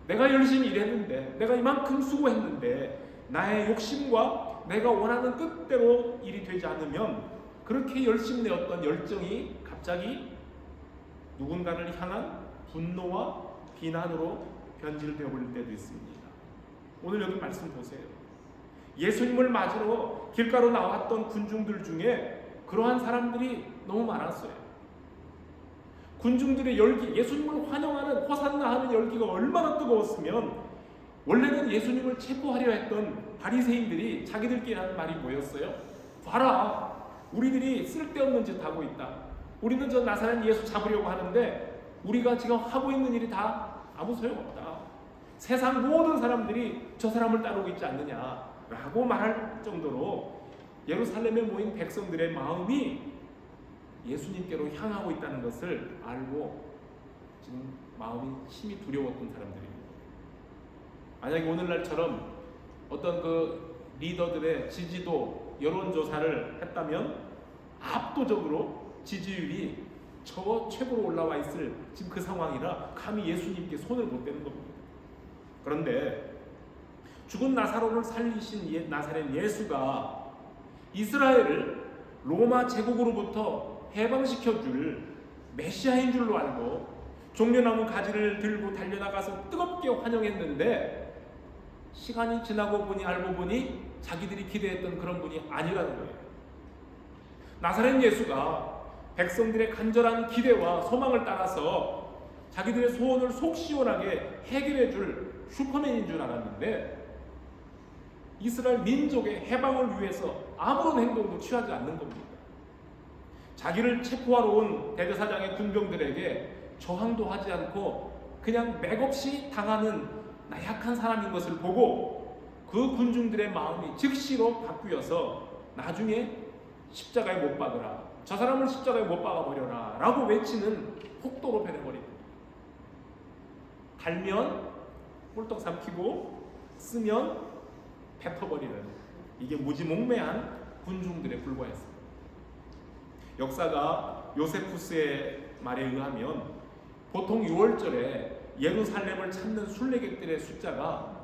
A: 내가 열심히 일했는데, 내가 이만큼 수고했는데 나의 욕심과 내가 원하는 뜻대로 일이 되지 않으면 그렇게 열심히 내었던 열정이 갑자기 누군가를 향한 분노와 비난으로 변질되어 버릴 때도 있습니다. 오늘 여기 말씀 보세요. 예수님을 맞으러 길가로 나왔던 군중들 중에 그러한 사람들이 너무 많았어요. 군중들의 열기, 예수님을 환영하는 호산나 하는 열기가 얼마나 뜨거웠으면 원래는 예수님을 체포하려 했던 바리새인들이 자기들끼리 하는 말이 뭐였어요? 봐라, 우리들이 쓸데없는 짓 하고 있다. 우리는 저 나사렛 예수 잡으려고 하는데 우리가 지금 하고 있는 일이 다 아무 소용없다. 세상 모든 사람들이 저 사람을 따르고 있지 않느냐라고 말할 정도로 예루살렘에 모인 백성들의 마음이 예수님께로 향하고 있다는 것을 알고 지금 마음이 심히 두려웠던 사람들입니다. 만약에 오늘날처럼 어떤 그 리더들의 지지도 여론조사를 했다면 압도적으로 지지율이 최고로 올라와 있을 지금 그 상황이라 감히 예수님께 손을 못 대는 겁니다. 그런데 죽은 나사로를 살리신 나사렛 예수가 이스라엘을 로마 제국으로부터 해방시켜줄 메시아인 줄로 알고 종려나무 가지를 들고 달려나가서 뜨겁게 환영했는데 시간이 지나고 보니 알고 보니 자기들이 기대했던 그런 분이 아니라는 거예요. 나사렛 예수가 백성들의 간절한 기대와 소망을 따라서 자기들의 소원을 속 시원하게 해결해 줄 슈퍼맨인 줄 알았는데 이스라엘 민족의 해방을 위해서 아무런 행동도 취하지 않는 겁니다. 자기를 체포하러 온 대제사장의 군병들에게 저항도 하지 않고 그냥 맥없이 당하는 나약한 사람인 것을 보고 그 군중들의 마음이 즉시로 바뀌어서 나중에 십자가에 못 박으라, 저 사람을 십자가에 못 박아버려라 라고 외치는 폭도로 변해버립니다. 달면 꿀떡 삼키고 쓰면 뱉어버리는, 이게 무지몽매한 군중들에 불과했습니다. 역사가 요세푸스의 말에 의하면 보통 6월절에 예루살렘을 찾는 순례객들의 숫자가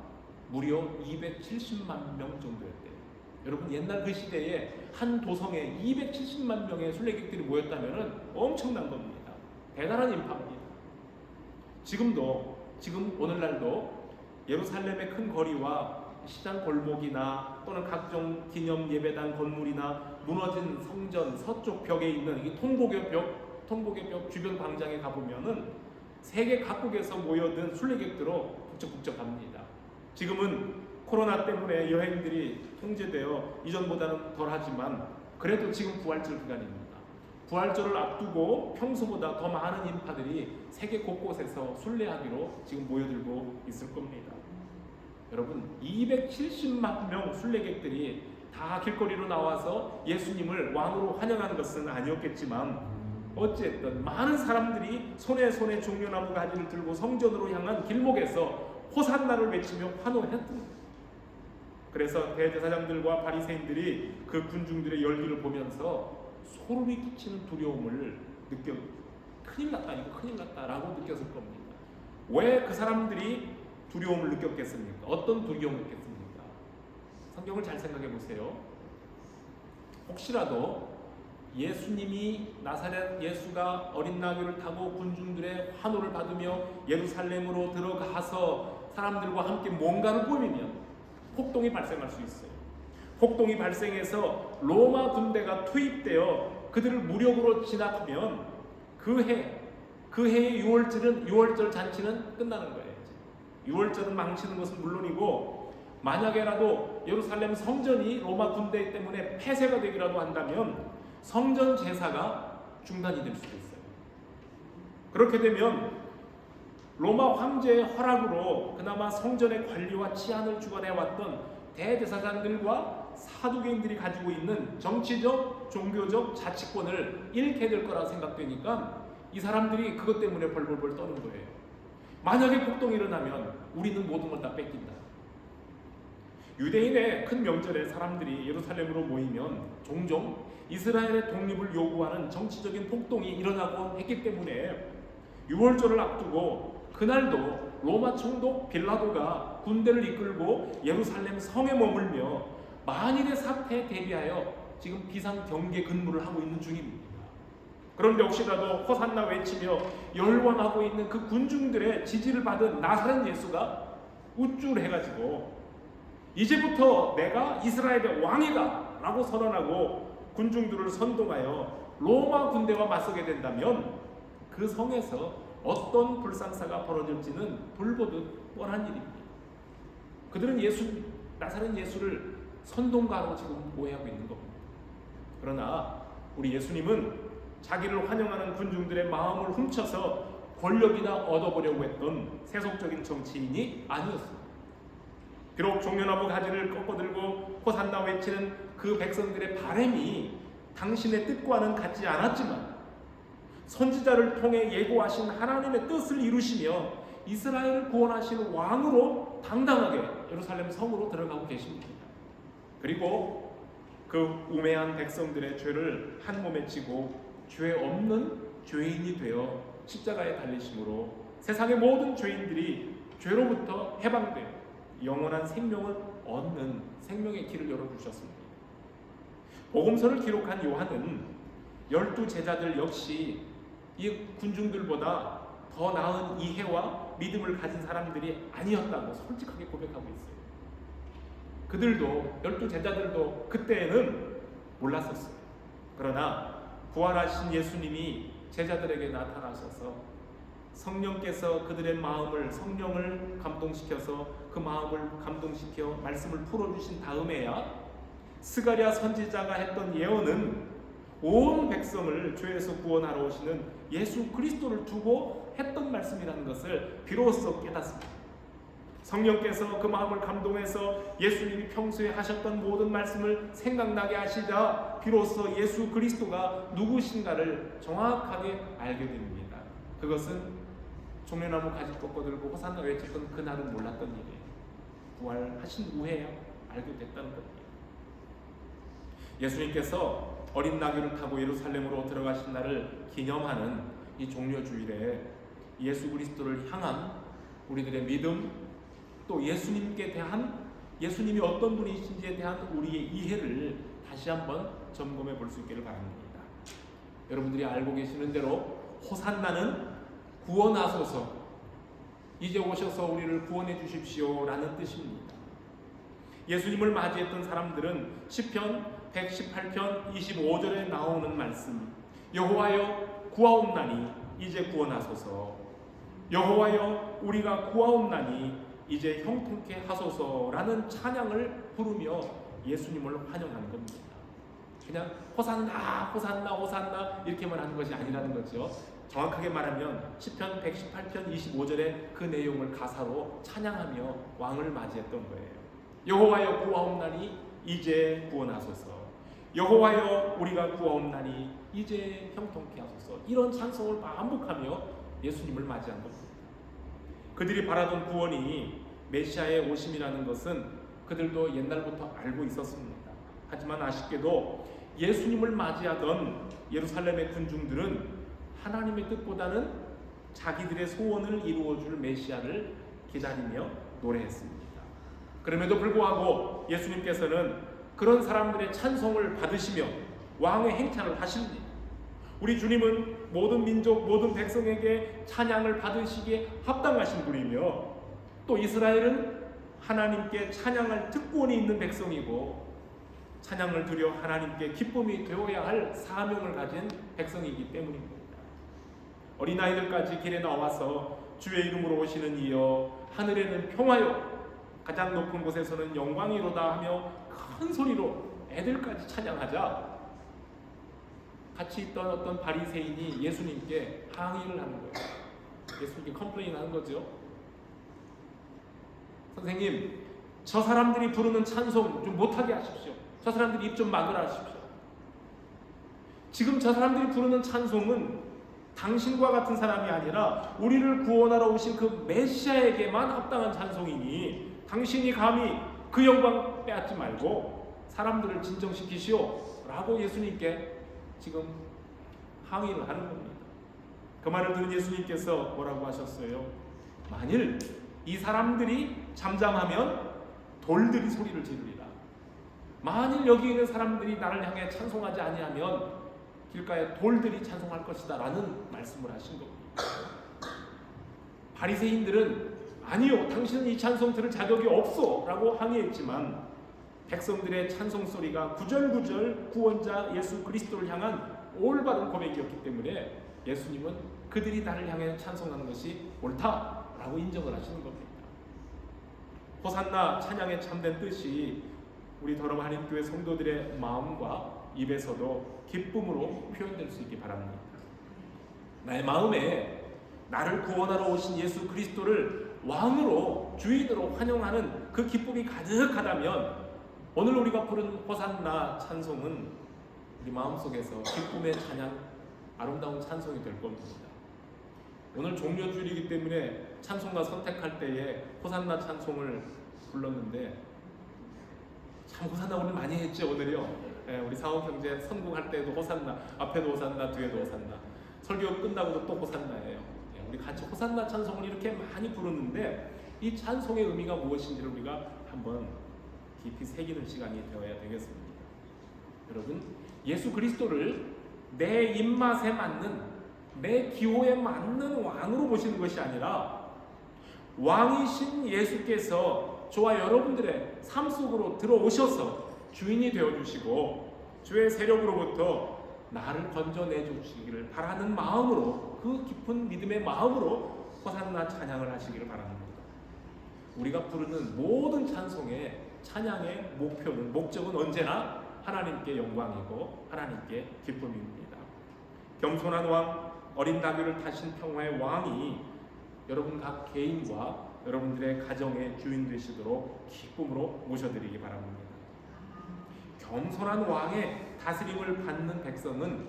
A: 무려 270만 명 정도였대요. 여러분, 옛날 그 시대에 한 도성에 270만 명의 순례객들이 모였다면 엄청난 겁니다. 대단한 인파입니다. 지금 오늘날도 예루살렘의 큰 거리와 시장 골목이나 또는 각종 기념 예배당 건물이나 무너진 성전 서쪽 벽에 있는 이 통곡의 벽 주변 광장에 가보면은 세계 각국에서 모여든 순례객들로 북적북적합니다. 지금은 코로나 때문에 여행들이 통제되어 이전보다는 덜하지만 그래도 지금 부활절 기간입니다. 부활절을 앞두고 평소보다 더 많은 인파들이 세계 곳곳에서 순례하기로 지금 모여들고 있을 겁니다. 여러분, 270만 명 순례객들이 다 길거리로 나와서 예수님을 왕으로 환영하는 것은 아니었겠지만 어쨌든 많은 사람들이 손에 종려나무 가지를 들고 성전으로 향한 길목에서 호산나를 외치며 환호했던, 그래서 대제사장들과 바리새인들이 그 군중들의 열기를 보면서 소름이 끼치는 두려움을 느껴, 큰일 났다, 이거 큰일 났다라고 느꼈을 겁니다. 왜 그 사람들이 두려움을 느꼈겠습니까? 어떤 두려움을 느꼈습니까? 성경을 잘 생각해 보세요. 혹시라도 예수님이 나사렛 예수가 어린 나귀를 타고 군중들의 환호를 받으며 예루살렘으로 들어가서 사람들과 함께 뭔가를 꾸미면 폭동이 발생할 수 있어요. 폭동이 발생해서 로마 군대가 투입되어 그들을 무력으로 진압하면 그 해의 6월절 잔치는 끝나는 거예요. 6월절은 망치는 것은 물론이고 만약에라도 예루살렘 성전이 로마 군대 때문에 폐쇄가 되기라도 한다면 성전 제사가 중단이 될 수도 있어요. 그렇게 되면 로마 황제의 허락으로 그나마 성전의 관리와 치안을 주관해왔던 대제사장들과 사두개인들이 가지고 있는 정치적, 종교적 자치권을 잃게 될 거라 생각되니까 이 사람들이 그것 때문에 벌벌벌 떠는 거예요. 만약에 폭동이 일어나면 우리는 모든 걸 다 뺏긴다. 유대인의 큰 명절에 사람들이 예루살렘으로 모이면 종종 이스라엘의 독립을 요구하는 정치적인 폭동이 일어나곤 했기 때문에 6월절을 앞두고 그날도 로마 총독 빌라도가 군대를 이끌고 예루살렘 성에 머물며 만일의 사태에 대비하여 지금 비상경계 근무를 하고 있는 중입니다. 그런데 혹시라도 호산나 외치며 열광하고 있는 그 군중들의 지지를 받은 나사렛 예수가 우쭐해가지고 이제부터 내가 이스라엘의 왕이다 라고 선언하고 군중들을 선동하여 로마 군대와 맞서게 된다면 그 성에서 어떤 불상사가 벌어질지는 불보듯 뻔한 일입니다. 그들은 나사렛 예수를 선동가로 지금 오해하고 있는 겁니다. 그러나 우리 예수님은 자기를 환영하는 군중들의 마음을 훔쳐서 권력이나 얻어보려고 했던 세속적인 정치인이 아니었습니다. 비록 종려나무 가지를 꺾어들고 호산나 외치는 그 백성들의 바람이 당신의 뜻과는 같지 않았지만 선지자를 통해 예고하신 하나님의 뜻을 이루시며 이스라엘을 구원하시는 왕으로 당당하게 예루살렘 성으로 들어가고 계십니다. 그리고 그 우매한 백성들의 죄를 한 몸에 지고 죄 없는 죄인이 되어 십자가에 달리심으로 세상의 모든 죄인들이 죄로부터 해방되어 영원한 생명을 얻는 생명의 길을 열어주셨습니다. 복음서를 기록한 요한은 12 제자들 역시 이 군중들보다 더 나은 이해와 믿음을 가진 사람들이 아니었다고 솔직하게 고백하고 있어요. 그들도 12 제자들도 그때에는 몰랐었어요. 그러나 부활하신 예수님이 제자들에게 나타나셔서 성령께서 그들의 마음을 성령을 감동시켜서 그 마음을 감동시켜 말씀을 풀어주신 다음에야 스가랴 선지자가 했던 예언은 온 백성을 죄에서 구원하러 오시는 예수 그리스도를 두고 했던 말씀이라는 것을 비로소 깨닫습니다. 성령께서 그 마음을 감동해서 예수님이 평소에 하셨던 모든 말씀을 생각나게 하시자 비로소 예수 그리스도가 누구신가를 정확하게 알게 됩니다. 그것은 종려나무 가지 꺾어들고 호산나 외쳤던 그날은 몰랐던 일이에요. 부활하신 후에야 알게 됐다는 겁니다. 예수님께서 어린 나귀를 타고 예루살렘으로 들어가신 날을 기념하는 이 종려주일에 예수 그리스도를 향한 우리들의 믿음, 또 예수님께 대한 예수님이 어떤 분이신지에 대한 우리의 이해를 다시 한번 점검해 볼 수 있기를 바랍니다. 여러분들이 알고 계시는 대로 호산나는 구원하소서, 이제 오셔서 우리를 구원해 주십시오 라는 뜻입니다. 예수님을 맞이했던 사람들은 시편 118편 25절에 나오는 말씀, 여호와여 구하옵나니 이제 구원하소서, 여호와여 우리가 구하옵나니 이제 형통케 하소서라는 찬양을 부르며 예수님을 환영하는 겁니다. 그냥 호산나 호산나 호산나 이렇게만 하는 것이 아니라는 거죠. 정확하게 말하면 시편 118편 25절의 그 내용을 가사로 찬양하며 왕을 맞이했던 거예요. 여호와여 구하옵나니 이제 구원하소서, 여호와여 우리가 구하옵나니 이제 형통케 하소서, 이런 찬송을 반복하며 예수님을 맞이한 겁니다. 그들이 바라던 구원이 메시아의 오심이라는 것은 그들도 옛날부터 알고 있었습니다. 하지만 아쉽게도 예수님을 맞이하던 예루살렘의 군중들은 하나님의 뜻보다는 자기들의 소원을 이루어줄 메시아를 기다리며 노래했습니다. 그럼에도 불구하고 예수님께서는 그런 사람들의 찬송을 받으시며 왕의 행차를 하십니다. 우리 주님은 모든 민족, 모든 백성에게 찬양을 받으시기에 합당하신 분이며 또 이스라엘은 하나님께 찬양할 특권이 있는 백성이고 찬양을 드려 하나님께 기쁨이 되어야 할 사명을 가진 백성이기 때문입니다. 어린아이들까지 길에 나와서 주의 이름으로 오시는 이여 하늘에는 평화요 가장 높은 곳에서는 영광이로다 하며 큰 소리로 애들까지 찬양하자 같이 있던 어떤 바리새인이 예수님께 항의를 하는 거예요. 예수님께 컴플레인 하는 거죠. 선생님, 저 사람들이 부르는 찬송 좀 못하게 하십시오. 저 사람들이 입 좀 막으라 하십시오. 지금 저 사람들이 부르는 찬송은 당신과 같은 사람이 아니라 우리를 구원하러 오신 그 메시아에게만 합당한 찬송이니 당신이 감히 그 영광 빼앗지 말고 사람들을 진정시키시오 라고 예수님께 지금 항의를 하는 겁니다. 그 말을 들은 예수님께서 뭐라고 하셨어요? 만일 이 사람들이 잠잠하면 돌들이 소리를 지르리라. 만일 여기 있는 사람들이 나를 향해 찬송하지 아니하면 길가에 돌들이 찬송할 것이다 라는 말씀을 하신 겁니다. 바리새인들은 아니요, 당신은 이 찬송 들을 자격이 없어 라고 항의했지만 백성들의 찬송 소리가 구절구절 구원자 예수 그리스도를 향한 올바른 고백이었기 때문에 예수님은 그들이 나를 향해 찬송하는 것이 옳다라고 인정을 하시는 겁니다. 호산나 찬양의 참된 뜻이 우리 더럼 한인교회 성도들의 마음과 입에서도 기쁨으로 표현될 수 있기 바랍니다. 나의 마음에 나를 구원하러 오신 예수 그리스도를 왕으로 주인으로 환영하는 그 기쁨이 가득하다면 오늘 우리가 부른 호산나 찬송은 우리 마음속에서 기쁨의 찬양, 아름다운 찬송이 될 겁니다. 오늘 종료주일이기 때문에 찬송가 선택할 때에 호산나 찬송을 불렀는데 참 호산나 오늘 많이 했죠. 오늘요. 우리 사업경제 선곡할 때도 호산나, 앞에도 호산나, 뒤에도 호산나, 설교 끝나고도 또 호산나예요. 우리 같이 호산나 찬송을 이렇게 많이 부르는데 이 찬송의 의미가 무엇인지를 우리가 한번 깊이 새기는 시간이 되어야 되겠습니다. 여러분, 예수 그리스도를 내 입맛에 맞는, 내 기호에 맞는 왕으로 보시는 것이 아니라 왕이신 예수께서 저와 여러분들의 삶 속으로 들어오셔서 주인이 되어주시고 주의 세력으로부터 나를 건져내 주시기를 바라는 마음으로, 그 깊은 믿음의 마음으로 호산나 찬양을 하시기를 바랍니다. 우리가 부르는 모든 찬송의 찬양의 목적은 언제나 하나님께 영광이고 하나님께 기쁨입니다. 겸손한 왕, 어린 나귀를 타신 평화의 왕이 여러분 각 개인과 여러분들의 가정의 주인 되시도록 기쁨으로 모셔드리기 바랍니다. 겸손한 왕의 다스림을 받는 백성은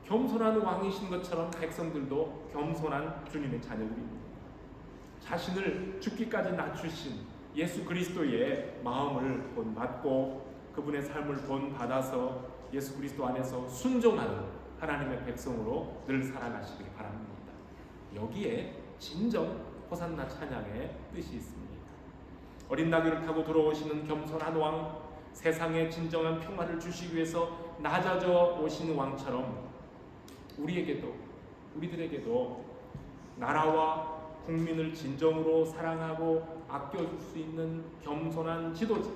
A: 겸손한 왕이신 것처럼 백성들도 겸손한 주님의 자녀들입니다. 자신을 죽기까지 낮추신 예수 그리스도의 마음을 본받고 그분의 삶을 본받아서 예수 그리스도 안에서 순종하는 하나님의 백성으로 늘 살아가시길 바랍니다. 여기에 진정 호산나 찬양의 뜻이 있습니다. 어린 나귀를 타고 들어오시는 겸손한 왕, 세상에 진정한 평화를 주시기 위해서 낮아져 오신 왕처럼 우리들에게도 나라와 국민을 진정으로 사랑하고 아껴줄 수 있는 겸손한 지도자,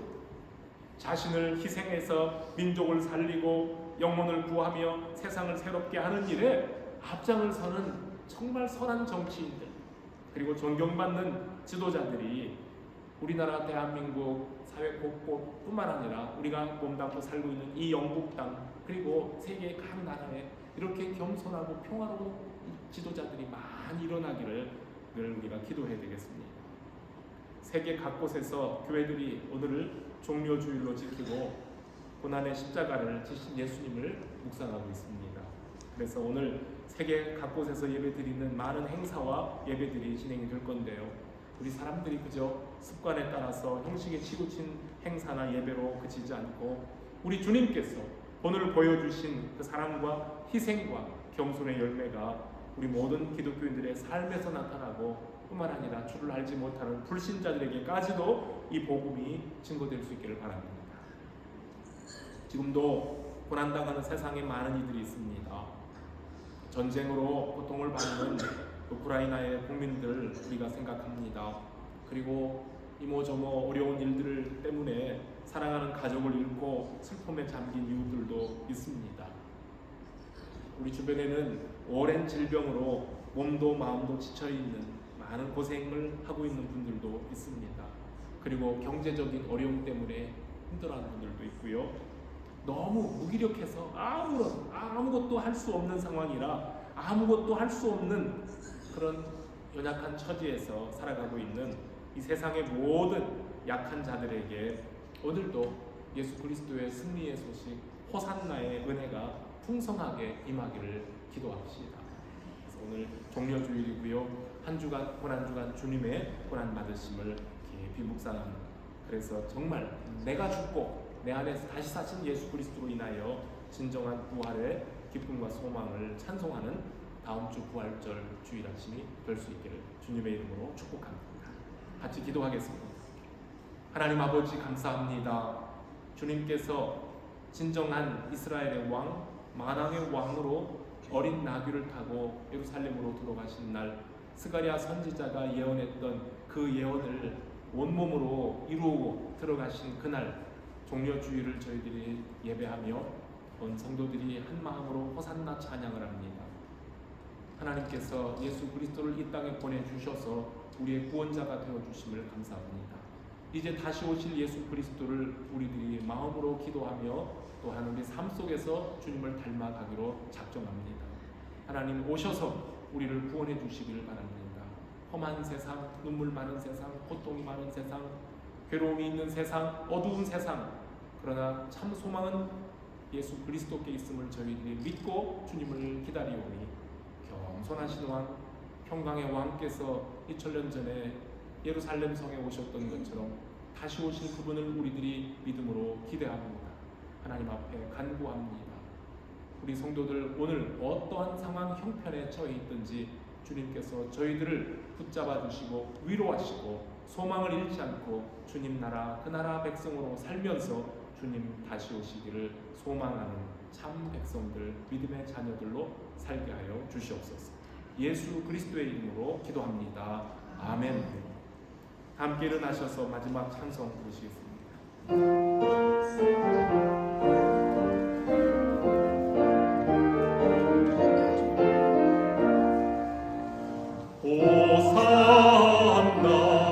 A: 자신을 희생해서 민족을 살리고 영혼을 구하며 세상을 새롭게 하는 일에 앞장을 서는 정말 선한 정치인들, 그리고 존경받는 지도자들이 우리나라 대한민국 사회 곳곳뿐만 아니라 우리가 몸담고 살고 있는 이 영국 땅, 그리고 세계 각 나라에 이렇게 겸손하고 평화로운 지도자들이 많이 일어나기를 늘 우리가 기도해야 되겠습니다. 세계 각곳에서 교회들이 오늘을 종료주일로 지키고 고난의 십자가를 지신 예수님을 묵상하고 있습니다. 그래서 오늘 세계 각곳에서 예배드리는 많은 행사와 예배들이 진행이 될 건데요. 우리 사람들이 그저 습관에 따라서 형식에 치우친 행사나 예배로 그치지 않고 우리 주님께서 오늘 보여주신 그 사랑과 희생과 겸손의 열매가 우리 모든 기독교인들의 삶에서 나타나고 뿐만 아니라 주를 알지 못하는 불신자들에게까지도 이 복음이 증거될 수 있기를 바랍니다. 지금도 고난당하는 세상에 많은 이들이 있습니다. 전쟁으로 고통을 받는 우크라이나의 국민들 우리가 생각합니다. 그리고 이모저모 어려운 일들 때문에 사랑하는 가족을 잃고 슬픔에 잠긴 이웃들도 있습니다. 우리 주변에는 오랜 질병으로 몸도 마음도 지쳐있는 많은 고생을 하고 있는 분들도 있습니다. 그리고 경제적인 어려움 때문에 힘들어하는 분들도 있고요. 너무 무기력해서 아무것도 할 수 없는 상황이라 아무것도 할 수 없는 그런 연약한 처지에서 살아가고 있는 이 세상의 모든 약한 자들에게 오늘도 예수 그리스도의 승리의 소식, 호산나의 은혜가 풍성하게 임하기를 기도합시다. 그래서 오늘 종료주일이고요. 한 주간 고난주간 주님의 고난 받으심을 깊이 묵상합니다. 그래서 정말 내가 죽고 내 안에서 다시 사신 예수 그리스도로 인하여 진정한 부활의 기쁨과 소망을 찬송하는 다음 주 부활절 주일 아침이 될 수 있기를 주님의 이름으로 축복합니다. 같이 기도하겠습니다. 하나님 아버지 감사합니다. 주님께서 진정한 이스라엘의 왕, 만왕의 왕으로 어린 나귀를 타고 예루살렘으로 들어가신 날, 스가랴 선지자가 예언했던 그 예언을 온몸으로 이루고 들어가신 그날 종려주일을 저희들이 예배하며 온 성도들이 한 마음으로 호산나 찬양을 합니다. 하나님께서 예수 그리스도를 이 땅에 보내주셔서 우리의 구원자가 되어주심을 감사합니다. 이제 다시 오실 예수 그리스도를 우리들이 마음으로 기도하며 또한 우리 삶 속에서 주님을 닮아가기로 작정합니다. 하나님 오셔서 우리를 구원해 주시기를 바랍니다. 험한 세상, 눈물 많은 세상, 고통이 많은 세상, 괴로움이 있는 세상, 어두운 세상, 그러나 참 소망은 예수 그리스도께 있음을 저희들이 믿고 주님을 기다리오니 겸손하신 왕, 평강의 왕께서 2000년 전에 예루살렘 성에 오셨던 것처럼 다시 오실 그분을 우리들이 믿음으로 기대합니다. 하나님 앞에 간구합니다. 우리 성도들 오늘 어떠한 상황 형편에 처해 있든지 주님께서 저희들을 붙잡아 주시고 위로하시고 소망을 잃지 않고 주님 나라 그 나라 백성으로 살면서 주님 다시 오시기를 소망하는 참 백성들, 믿음의 자녀들로 살게 하여 주시옵소서. 예수 그리스도의 이름으로 기도합니다. 아멘. 함께 일어나셔서 마지막 찬송 부르시겠습니다. 호산나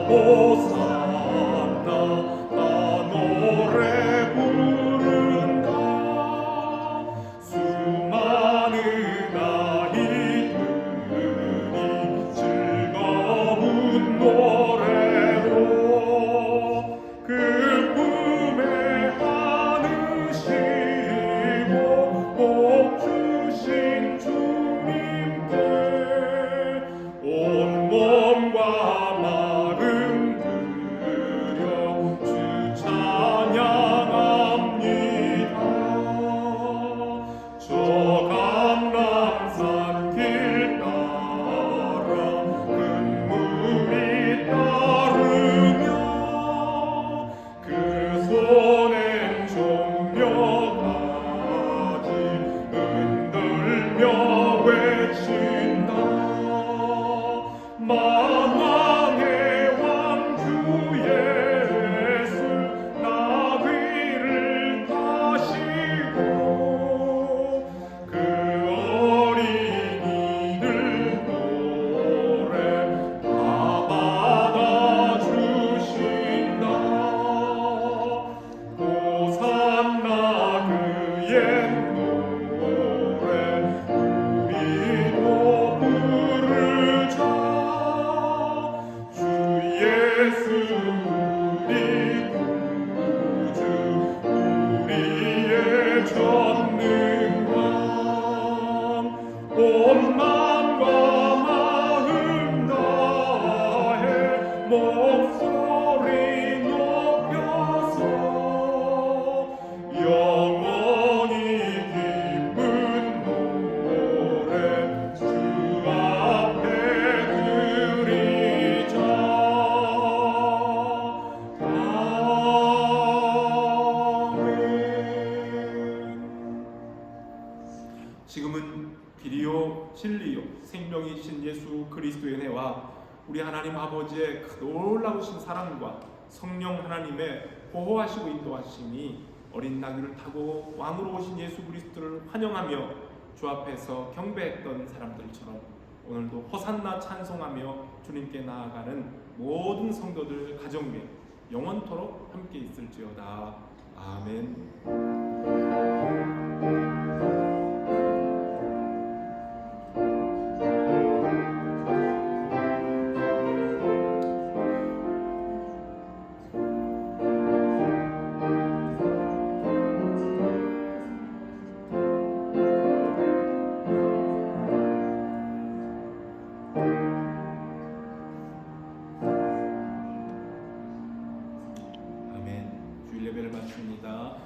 A: 호산나 나 노래 부른다. 수많은 아이들이 즐거운 노래로 그 꿈에 안으시고 복 주신 주님께 온 몸과 마음 들여 주 찬양합니다. 저 감람산 길 따라 큰 물이 따르며 그 손엔 종려가지 흔들며 외친다. 만왕의 왕주 예수 나귀를 타시고 그 어린이들 노래 다 받아주신다. 호산나 그의 노래 우리도 부르자. 주 예수 우리 구주 우리의 전능왕 온 마음과 마음 다해 목소리 높여서 영원히 기쁜 노래 주 앞에 드리자. 지금은 길이요 진리요 생명이신 예수 그리스도의 은혜와 우리 하나님 아버지의 그 놀라우신 사랑과 성령 하나님의 보호하시고 인도하심이 어린 나귀를 타고 왕으로 오신 예수 그리스도를 환영하며 주 앞에서 경배했던 사람들처럼 오늘도 호산나 찬송하며 주님께 나아가는 모든 성도들 가정에 영원토록 함께 있을지어다. 아멘.